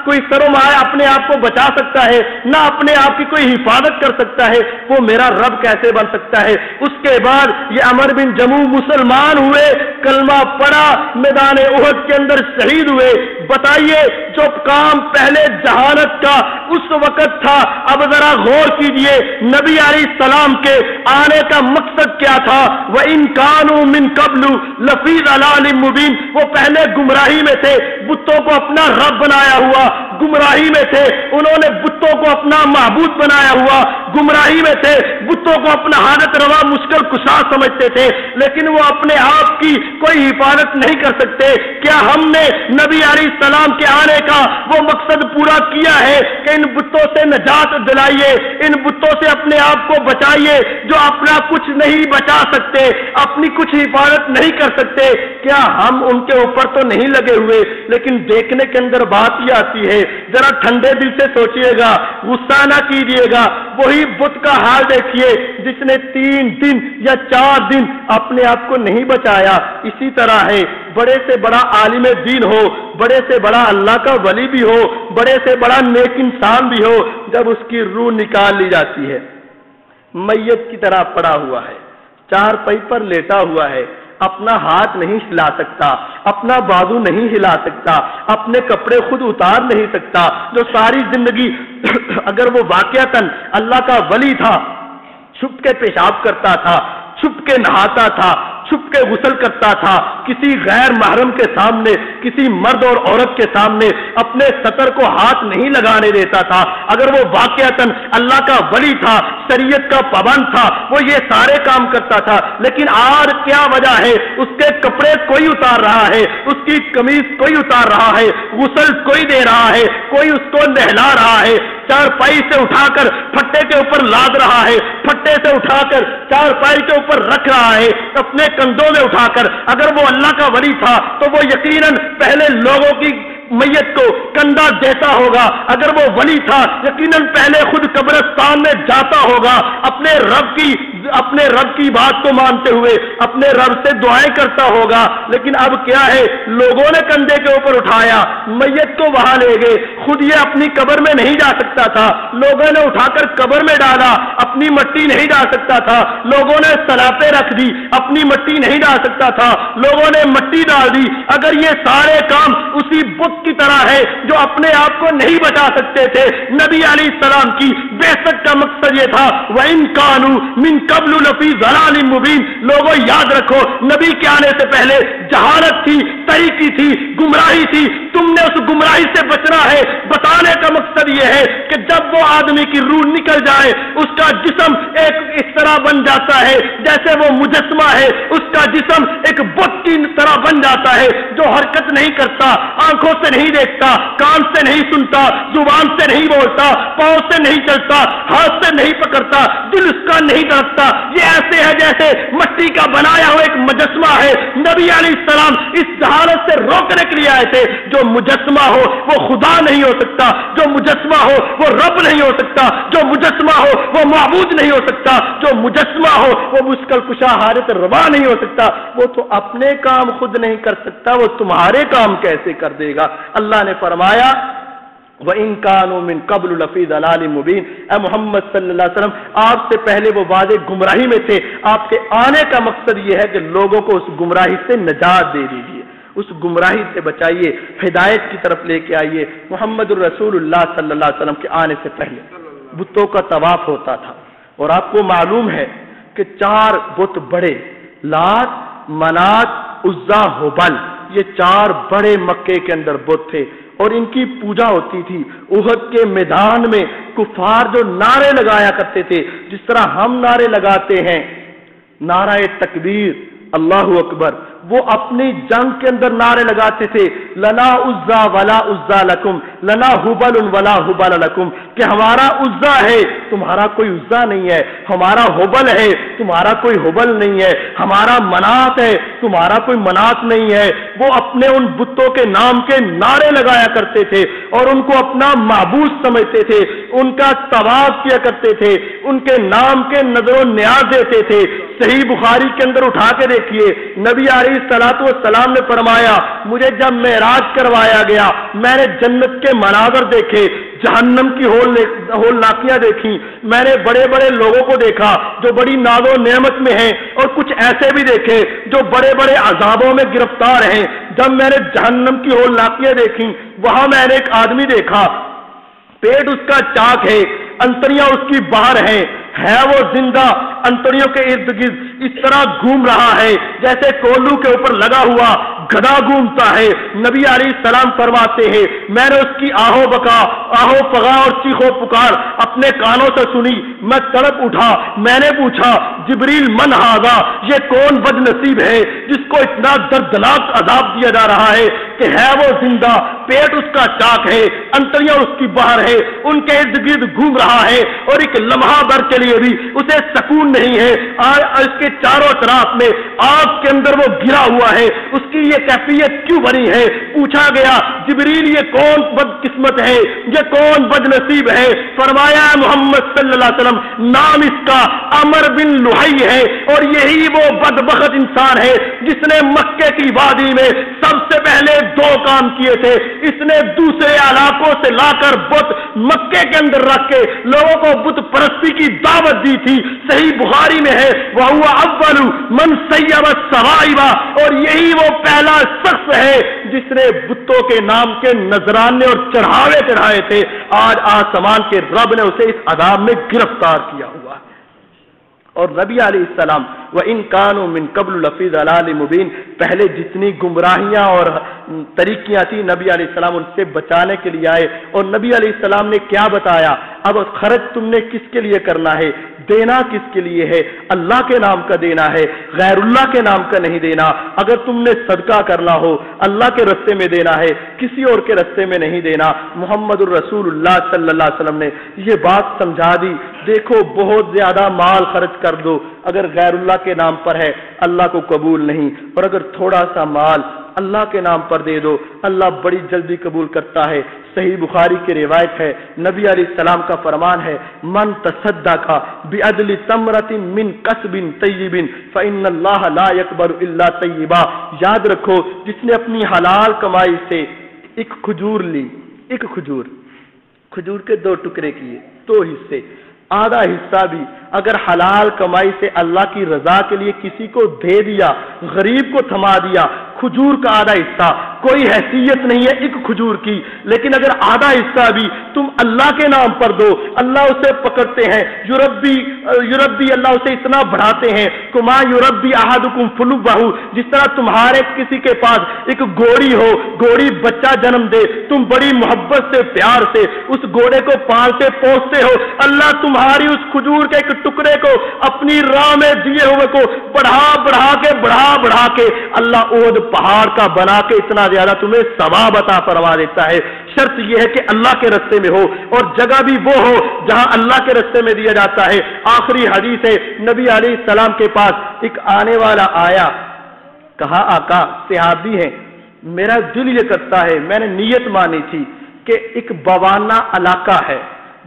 کوئی سرمایہ اپنے آپ کو بچا سکتا ہے، نہ اپنے آپ کی کوئی حفاظت کر سکتا ہے، وہ میرا رب کیسے بن سکتا ہے؟ اس کے بعد یہ عمر بن جموح مسلمان ہوئے، کلمہ پڑھا، میدان احد کے اندر شہید ہوئے۔ بتائیے جو کام پہلے جہالت کا اس وقت تھا، اب ذرا غور کیجئے نبی علیہ السلام کے آنے کا مقصد کیا تھا؟ وَإِن كَانُوا مِن قَبْلُ لَفِي ضَلَالٍ مُبِينٍ، وہ پہلے گمراہی میں تھے، بتوں کو اپنا رب بنایا ہوا، گمراہی میں تھے، انہوں نے بتوں کو اپنا معبود بنایا ہوا، گمراہی میں تھے، بتوں کو اپنا حاجت روا مشکل کشا سمجھتے تھے، لیکن وہ اپنے آپ کی کوئی حفاظت نہیں کر سکتے۔ کیا ہم نے نبی علیہ السلام کے آنے کا وہ مقصد پورا کیا ہے کہ ان بتوں سے نجات دلائیے، ان بتوں سے اپنے آپ کو بچائیے جو اپنا کچھ نہیں بچا سکتے، اپنی کچھ حفاظت نہیں کر سکتے؟ کیا ہم ان کے اوپر تو نہیں لگے ہوئے؟ لیکن دیکھنے کے اندر بات یہ آتی ہے، ذرا ٹھنڈے دل سے سوچئے گا، غصہ نہ کیجئے گا، وہی بت کا حال دیکھیے جس نے 3 دن یا 4 دن اپنے آپ کو نہیں بچایا۔ اسی طرح ہے، بڑے سے بڑا عالم دین ہو، بڑے سے بڑا اللہ کا ولی بھی ہو، بڑے سے بڑا نیک انسان بھی ہو، جب اس کی روح نکال لی جاتی ہے، میت کی طرح پڑا ہوا ہے، چارپائی پر لیٹا ہوا ہے، اپنا ہاتھ نہیں ہلا سکتا، اپنا بازو نہیں ہلا سکتا، اپنے کپڑے خود اتار نہیں سکتا، جو ساری زندگی اگر وہ واقعتاً اللہ کا ولی تھا، چھپ کے پیشاب کرتا تھا، چھپ کے نہاتا تھا، چھپ کے غسل کرتا تھا، کسی غیر محرم کے سامنے، کسی مرد اور عورت کے سامنے اپنے سطر کو ہاتھ نہیں لگانے دیتا تھا، اگر وہ واقعتاً اللہ کا ولی تھا، شریعت کا پابند تھا، وہ یہ سارے کام کرتا تھا، لیکن آج کیا وجہ ہے؟ اس کے کپڑے کوئی اتار رہا ہے، اس کی قمیض کوئی اتار رہا ہے، غسل کوئی دے رہا ہے، کوئی اس کو نہلا رہا ہے، چارپائی سے اٹھا کر پھٹے کے اوپر لاد رہا ہے، پھٹے سے اٹھا کر چارپائی کے اوپر رکھ رہا ہے، اپنے کندھوں میں اٹھا کر۔ اگر وہ اللہ کا ولی تھا تو وہ یقیناً پہلے لوگوں کی میت کو کندھا دیتا ہوگا، اگر وہ ولی تھا یقیناً پہلے خود قبرستان میں جاتا ہوگا، اپنے رب کی بات کو مانتے ہوئے اپنے رب سے دعائیں کرتا ہوگا۔ لیکن اب کیا ہے، لوگوں نے کندھے کے اوپر اٹھایا، میت کو وہاں لے گئے، خود یہ اپنی قبر میں نہیں جا سکتا تھا، لوگوں نے اٹھا کر قبر میں ڈالا، اپنی مٹی نہیں ڈال سکتا تھا، لوگوں نے سلاپیں رکھ دی، اپنی مٹی نہیں ڈال سکتا تھا، لوگوں نے مٹی ڈال دی۔ اگر یہ سارے کام اسی بت کی طرح ہے جو اپنے آپ کو نہیں بچا سکتے تھے، نبی علیہ السلام کی بعثت کا مقصد یہ تھا، وَإِن كَانُوا مِن قَبْلُ لَفِي ضَلَالٍ مُبِينٍ۔ لوگوں یاد رکھو، نبی کے آنے سے پہلے جہالت تھی، تاریکی تھی، گمراہی تھی، تم نے اس گمراہی سے بچنا ہے۔ بتانے کا مقصد یہ ہے کہ جب وہ آدمی کی روح نکل جائے، اس کا جسم ایک اس طرح بن جاتا ہے جیسے وہ مجسمہ ہے، اس کا جسم ایک بت کی طرح بن جاتا ہے جو حرکت نہیں کرتا، آنکھوں سے نہیں دیکھتا، کان سے نہیں سنتا، زبان سے نہیں بولتا، پاؤں سے نہیں چلتا، ہاتھ سے نہیں پکڑتا، دل اس کا نہیں دھڑکتا، یہ ایسے ہے جیسے مٹی کا بنایا ہوا ایک مجسمہ ہے۔ نبی علیہ السلام اس جہالت سے روکنے کے لیے آئے تھے، جو مجسمہ ہو وہ خدا نہیں ہو سکتا، جو مجسمہ ہو وہ رب نہیں ہو سکتا، جو مجسمہ ہو وہ معبود نہیں ہو سکتا، جو مجسمہ ہو وہ مشکل کشا حاجت روا نہیں ہو سکتا، وہ تو اپنے کام خود نہیں کر سکتا، وہ تمہارے کام کیسے کر دے گا؟ اللہ نے فرمایا وَإِن كَانُوا مِن قَبْلُ لَفِي ضَلَالٍ مُبِينٍ۔ اے محمد صلی اللہ علیہ وسلم، آپ سے پہلے وہ واضح گمراہی میں تھے، آپ کے آنے کا مقصد یہ ہے کہ لوگوں کو اس گمراہی سے نجات دے دیجیے، اس گمراہی سے بچائیے، ہدایت کی طرف لے کے آئیے۔ محمد الرسول اللہ صلی اللہ علیہ وسلم کے آنے سے پہلے بتوں کا طواف ہوتا تھا، اور آپ کو معلوم ہے کہ 4 بت بڑے، لات، منات، عزا، ہبل، یہ 4 بڑے مکے کے اندر بت تھے، اور ان کی پوجا ہوتی تھی۔ احد کے میدان میں کفار جو نعرے لگایا کرتے تھے، جس طرح ہم نعرے لگاتے ہیں، نعرہ تکبیر، اللہ اکبر، وہ اپنی جنگ کے اندر نعرے لگاتے تھے لنا عزا ولا عزا لکم، لنا حبل ولا حبل لکم، کہ ہمارا عزا ہے تمہارا کوئی عزا نہیں ہے، ہمارا حبل ہے تمہارا کوئی حبل نہیں ہے، ہمارا منات ہے تمہارا کوئی منات نہیں ہے۔ وہ اپنے ان بتوں کے نام کے نعرے لگایا کرتے تھے اور ان کو اپنا معبود سمجھتے تھے، ان کا طواف کیا کرتے تھے، ان کے نام کے نظر و نیاز دیتے تھے۔ صحیح بخاری کے اندر اٹھا کے دیکھیے، نبی علیہ الصلوۃ والسلام نے فرمایا مجھے جب معراج کروایا گیا میں نے جنت کے مناظر دیکھے، جہنم کی ہولناکیاں دیکھی، میں نے بڑے بڑے لوگوں کو دیکھا جو بڑی ناز و نعمت میں ہیں اور کچھ ایسے بھی دیکھے جو بڑے بڑے عذابوں میں گرفتار ہیں۔ جب میں نے جہنم کی ہولناکیاں دیکھی وہاں میں نے ایک آدمی دیکھا، پیٹ اس کا چاک ہے، انتڑیاں اس کی باہر ہیں، ہے وہ زندہ، انتڑیوں کے ارد گرد اس طرح گھوم رہا ہے جیسے کولو کے اوپر لگا ہوا گدھا گھومتا ہے۔ نبی علیہ السلام فرماتے ہیں میں نے اس کی آہو بکا، آہو پگا اور چیخو پکار اپنے کانوں سے سنی، میں تڑپ اٹھا، میں نے پوچھا جبریل من ھذا، یہ کون بد نصیب ہے جس کو اتنا دردناک عذاب دیا جا رہا ہے کہ ہے وہ زندہ، پیٹ اس کا چاک ہے، انتڑیاں اس کی باہر ہے، ان کے ارد گرد گھوم رہا ہے اور ایک لمحہ بھر کے لیے بھی اسے سکون نہیں ہے، اس کے چاروں طرف میں آگ کے اندر وہ گرا ہوا ہے، اس کی یہ کیفیت کیوں بنی ہے؟ پوچھا گیا جبریل یہ کون بد قسمت ہے، یہ کون بد نصیب ہے؟ فرمایا محمد صلی اللہ علیہ وسلم نام اس کا عمر بن لحی ہے اور یہی وہ بدبخت انسان ہے جس نے مکے کی وادی میں سب سے پہلے دو کام کیے تھے، اس نے دوسرے علاقوں سے لا کر بت مکے کے اندر رکھ کے لوگوں کو بت پرستی کی دعوت دی تھی۔ صحیح بخاری میں ہے وَهُوَ أَوَّلُ مَنْ سَيَّبَ السَّوَائِبَ، اور یہی وہ پہلا شخص ہے جس نے بتوں کے نام کے نذرانے اور چڑھاوے چڑھائے تھے۔ آج آسمان کے رب نے اسے اس عذاب میں گرفتار کیا ہوا ہے۔ اور نبی علیہ السلام وَإِن كَانُوا مِن قَبْلُ لَفِي ضَلَالٍ مُبِينٍ، پہلے جتنی گمراہیاں اور طریقیاں تھی نبی علیہ السلام ان سے بچانے کے لیے آئے، اور نبی علیہ السلام نے کیا بتایا؟ اب خرچ تم نے کس کے لیے کرنا ہے، دینا کس کے لیے ہے؟ اللہ کے نام کا دینا ہے، غیر اللہ کے نام کا نہیں دینا۔ اگر تم نے صدقہ کرنا ہو اللہ کے راستے میں دینا ہے، کسی اور کے راستے میں نہیں دینا۔ محمد الرسول اللہ صلی اللہ علیہ وسلم نے یہ بات سمجھا دی۔ دیکھو بہت زیادہ مال خرچ کر دو اگر غیر اللہ کے نام پر ہے اللہ کو قبول نہیں، اور اگر تھوڑا سا مال اللہ کے نام پر دے دو اللہ بڑی جلدی قبول کرتا ہے۔ صحیح بخاری کی روایت ہے، نبی علیہ السلام کا فرمان ہے من تصدق بعدل تمرۃ من کسب طیب فإن اللہ لا يقبل الا طیبا۔ یاد رکھو جس نے اپنی حلال کمائی سے ایک کھجور لی، ایک کھجور کے دو ٹکڑے کیے، دو حصے، آدھا حصہ بھی اگر حلال کمائی سے اللہ کی رضا کے لیے کسی کو دے دیا، غریب کو تھما دیا، کھجور کا آدھا حصہ، کوئی حیثیت نہیں ہے ایک کھجور کی، لیکن اگر آدھا حصہ بھی تم اللہ کے نام پر دو اللہ اسے پکڑتے ہیں، یربی اللہ اسے اتنا بڑھاتے ہیں کما یربی احدکم فلوہ، جس طرح تمہارے کسی کے پاس ایک گھوڑی ہو، گھوڑی بچہ جنم دے، تم بڑی محبت سے پیار سے اس گھوڑے کو پالتے پوستے ہو، اللہ تمہاری اس کھجور کے ایک ٹکڑے کو اپنی راہ میں دیے ہوئے کو بڑھا کے اللہ احد پہاڑ کا بنا کے اتنا زیادہ تمہیں ثواب عطا فرما دیتا ہے۔ شرط یہ ہے کہ اللہ کے راستے میں ہو اور جگہ بھی وہ ہو جہاں اللہ کے راستے میں دیا جاتا ہے۔ آخری حدیث ہے، نبی علیہ السلام کے پاس ایک آنے والا آیا، کہا آقا صحابی ہیں، میرا دل یہ کرتا ہے، میں نے نیت مانی تھی کہ ایک بوانہ علاقہ ہے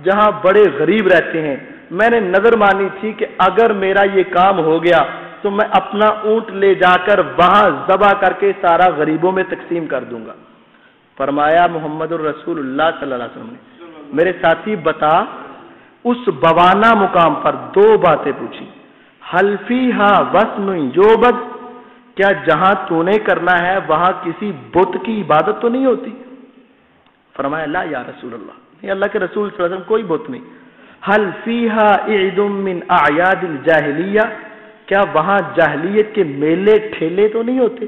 جہاں بڑے غریب رہتے ہیں، میں نے نظر مانی تھی کہ اگر میرا یہ کام ہو گیا تو میں اپنا اونٹ لے جا کر وہاں ذبح کر کے سارا غریبوں میں تقسیم کر دوں گا۔ فرمایا محمد الرسول اللہ صلی اللہ علیہ وسلم نے میرے ساتھی بتا اس بوانہ مقام پر دو باتیں پوچھی، حل فیہا وثن یعبد، کیا جہاں تو نے کرنا ہے وہاں کسی بت کی عبادت تو نہیں ہوتی؟ فرمایا لا یا رسول اللہ، نہیں اللہ کے رسول صلی اللہ علیہ وسلم کوئی بت نہیں۔ حل فیہا عید من اعیاد الجاہلیہ، کیا وہاں جاہلیت کے میلے ٹھیلے تو نہیں ہوتے؟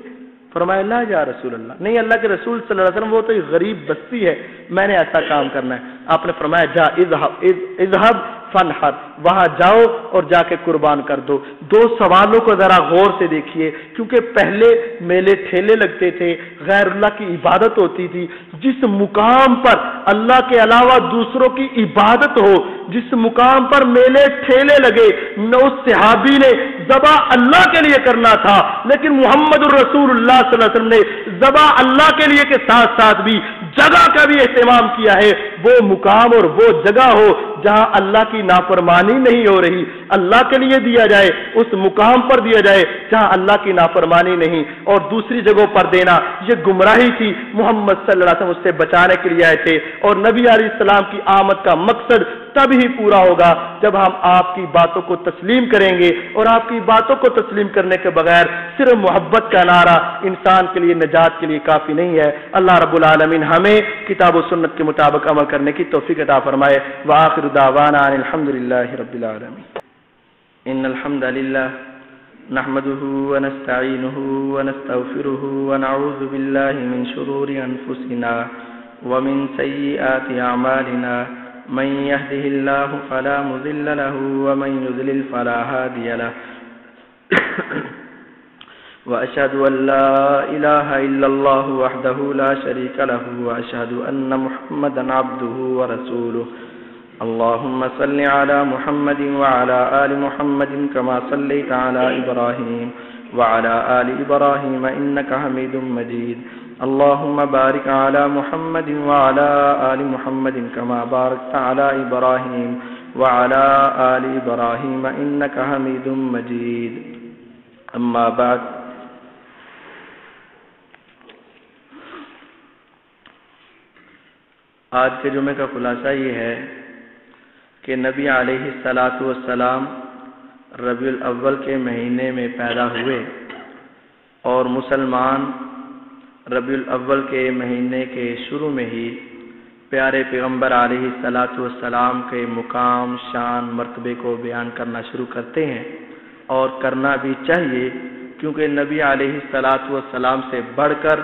فرمایا لا یا رسول اللہ، نہیں اللہ کے رسول صلی اللہ علیہ وسلم وہ تو ایک غریب بستی ہے، میں نے ایسا کام کرنا ہے۔ آپ نے فرمایا جا اذهب فنحر، وہاں جاؤ اور جا کے قربان کر دو۔ دو سوالوں کو ذرا غور سے دیکھیے، کیونکہ پہلے میلے ٹھیلے لگتے تھے، غیر اللہ کی عبادت ہوتی تھی۔ جس مقام پر اللہ کے علاوہ دوسروں کی عبادت ہو، جس مقام پر میلے ٹھیلے لگے، نہ اس صحابی نے ذبح اللہ کے لیے کرنا تھا، لیکن محمد الرسول اللہ صلی اللہ علیہ وسلم نے ذبح اللہ کے لیے کے ساتھ ساتھ بھی جگہ کا بھی اہتمام کیا ہے۔ وہ مقام اور وہ جگہ ہو جہاں اللہ کی نافرمانی نہیں ہو رہی، اللہ کے لیے دیا جائے، اس مقام پر دیا جائے جہاں اللہ کی نافرمانی نہیں، اور دوسری جگہوں پر دینا یہ گمراہی تھی۔ محمد صلی اللہ علیہ وسلم اس سے بچانے کے لیے آئے تھے، اور نبی علیہ السلام کی آمد کا مقصد تب ہی پورا ہوگا جب ہم آپ کی باتوں کو تسلیم کریں گے، اور آپ کی باتوں کو تسلیم کرنے کے بغیر صرف محبت کا نعرہ انسان کے لیے نجات کے لیے کافی نہیں ہے۔ اللہ رب العالمین ہمیں کتاب و سنت کے مطابق عمل کرنے کی توفیق عطا فرمائے۔ وآخر دعوانا ان الحمدللہ رب العالمین۔ ان الحمد للہ نحمده ونستعینه ونستغفره ونعوذ باللہ من شرور انفسنا ومن سیئات اعمالنا، من يهده الله فلا مضل له ومن يضلل فلا هادي له، وأشهد أن لا إله إلا الله وحده لا شريك له، وأشهد أن محمدا عبده ورسوله۔ اللهم صل على محمد وعلى آل محمد كما صليت على إبراهيم وعلى آل إبراهيم إنك حميد مجيد۔ اللهم بارك على محمد وعلى آل محمد كما باركت على إبراهيم وعلى آل إبراهيم إنك حميد مجيد۔ أما بعد، آج کے جمعے کا خلاصہ یہ ہے کہ نبی علیہ الصلاۃ والسلام ربیع الاول کے مہینے میں پیدا ہوئے، اور مسلمان ربیع الاول کے مہینے کے شروع میں ہی پیارے پیغمبر علیہ الصلاۃ والسلام کے مقام، شان، مرتبے کو بیان کرنا شروع کرتے ہیں، اور کرنا بھی چاہیے، کیونکہ نبی علیہ الصلاۃ والسلام سے بڑھ کر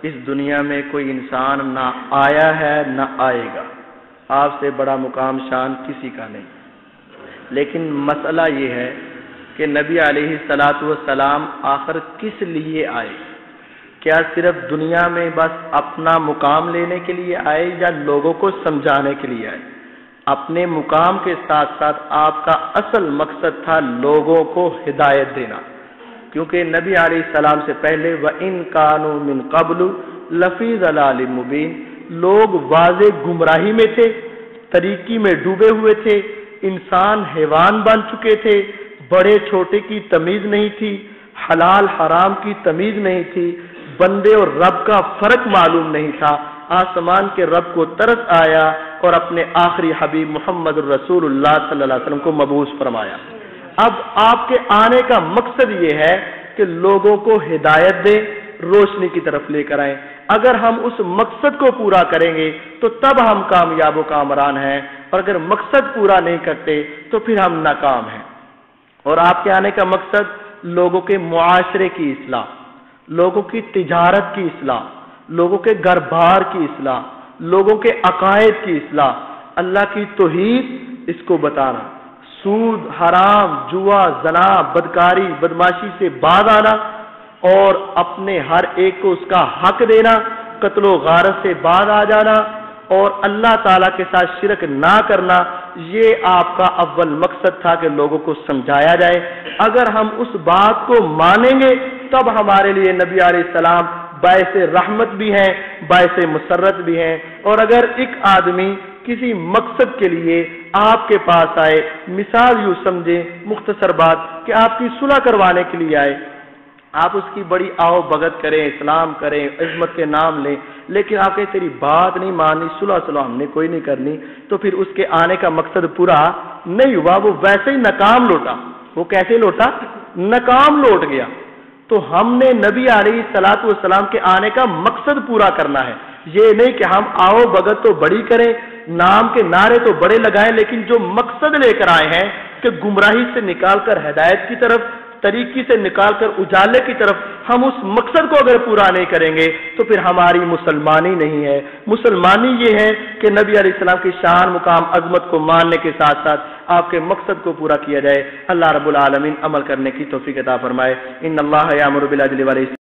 اس دنیا میں کوئی انسان نہ آیا ہے نہ آئے گا۔ آپ سے بڑا مقام، شان کسی کا نہیں۔ لیکن مسئلہ یہ ہے کہ نبی علیہ الصلاۃ والسلام آخر کس لیے آئے؟ کیا صرف دنیا میں بس اپنا مقام لینے کے لیے آئے، یا لوگوں کو سمجھانے کے لیے آئے؟ اپنے مقام کے ساتھ ساتھ آپ کا اصل مقصد تھا لوگوں کو ہدایت دینا، کیونکہ نبی علیہ السلام سے پہلے وَإِن كَانُوا مِن قَبْلُ لَفِي ضَلَالٍ مُبِينٍ، لوگ واضح گمراہی میں تھے، طریقی میں ڈوبے ہوئے تھے، انسان حیوان بن چکے تھے، بڑے چھوٹے کی تمیز نہیں تھی، حلال حرام کی تمیز نہیں تھی، بندے اور رب کا فرق معلوم نہیں تھا۔ آسمان کے رب کو ترس آیا اور اپنے آخری حبیب محمد الرسول اللہ صلی اللہ علیہ وسلم کو مبعوث فرمایا۔ اب آپ کے آنے کا مقصد یہ ہے کہ لوگوں کو ہدایت دیں، روشنی کی طرف لے کر آئیں۔ اگر ہم اس مقصد کو پورا کریں گے تو تب ہم کامیاب و کامران ہیں، اور اگر مقصد پورا نہیں کرتے تو پھر ہم ناکام ہیں۔ اور آپ کے آنے کا مقصد لوگوں کے معاشرے کی اصلاح، لوگوں کی تجارت کی اصلاح، لوگوں کے گھر بار کی اصلاح، لوگوں کے عقائد کی اصلاح، اللہ کی توحید اس کو بتانا، سود، حرام، جوا، زنا، بدکاری، بدماشی سے باز آنا، اور اپنے ہر ایک کو اس کا حق دینا، قتل و غارت سے باز آ جانا، اور اللہ تعالیٰ کے ساتھ شرک نہ کرنا، یہ آپ کا اول مقصد تھا کہ لوگوں کو سمجھایا جائے۔ اگر ہم اس بات کو مانیں گے تب ہمارے لیے نبی علیہ السلام باعث رحمت بھی ہیں، باعث مسرت بھی ہیں۔ اور اگر ایک آدمی کسی مقصد کے لیے آپ کے پاس آئے، مثال یوں سمجھیں، مختصر بات، کہ آپ کی صلح کروانے کے لیے آئے، آپ اس کی بڑی آؤ بھگت کریں، اسلام کریں، عظمت کے نام لیں، لیکن آپ کہیں تیری بات نہیں مانی، صلح ہم نے کوئی نہیں کرنی، تو پھر اس کے آنے کا مقصد پورا نہیں ہوا، وہ ویسے ہی ناکام لوٹا۔ وہ کیسے لوٹا؟ ناکام لوٹ گیا۔ تو ہم نے نبی علیہ الصلاۃ والسلام کے آنے کا مقصد پورا کرنا ہے، یہ نہیں کہ ہم آؤ بھگت تو بڑی کریں، نام کے نعرے تو بڑے لگائیں، لیکن جو مقصد لے کر آئے ہیں کہ گمراہی سے نکال کر ہدایت کی طرف، طریقی سے نکال کر اجالے کی طرف ہم اس مقصد کو اگر پورا نہیں کریں گے تو پھر ہماری مسلمانی نہیں ہے. مسلمانی یہ ہے کہ نبی علیہ السلام کی شان مقام عظمت کو ماننے کے ساتھ ساتھ آپ کے مقصد کو پورا کیا جائے. اللہ رب العالمین عمل کرنے کی توفیق عطا فرمائے. ان اللہ یامر بالعدل والاحسان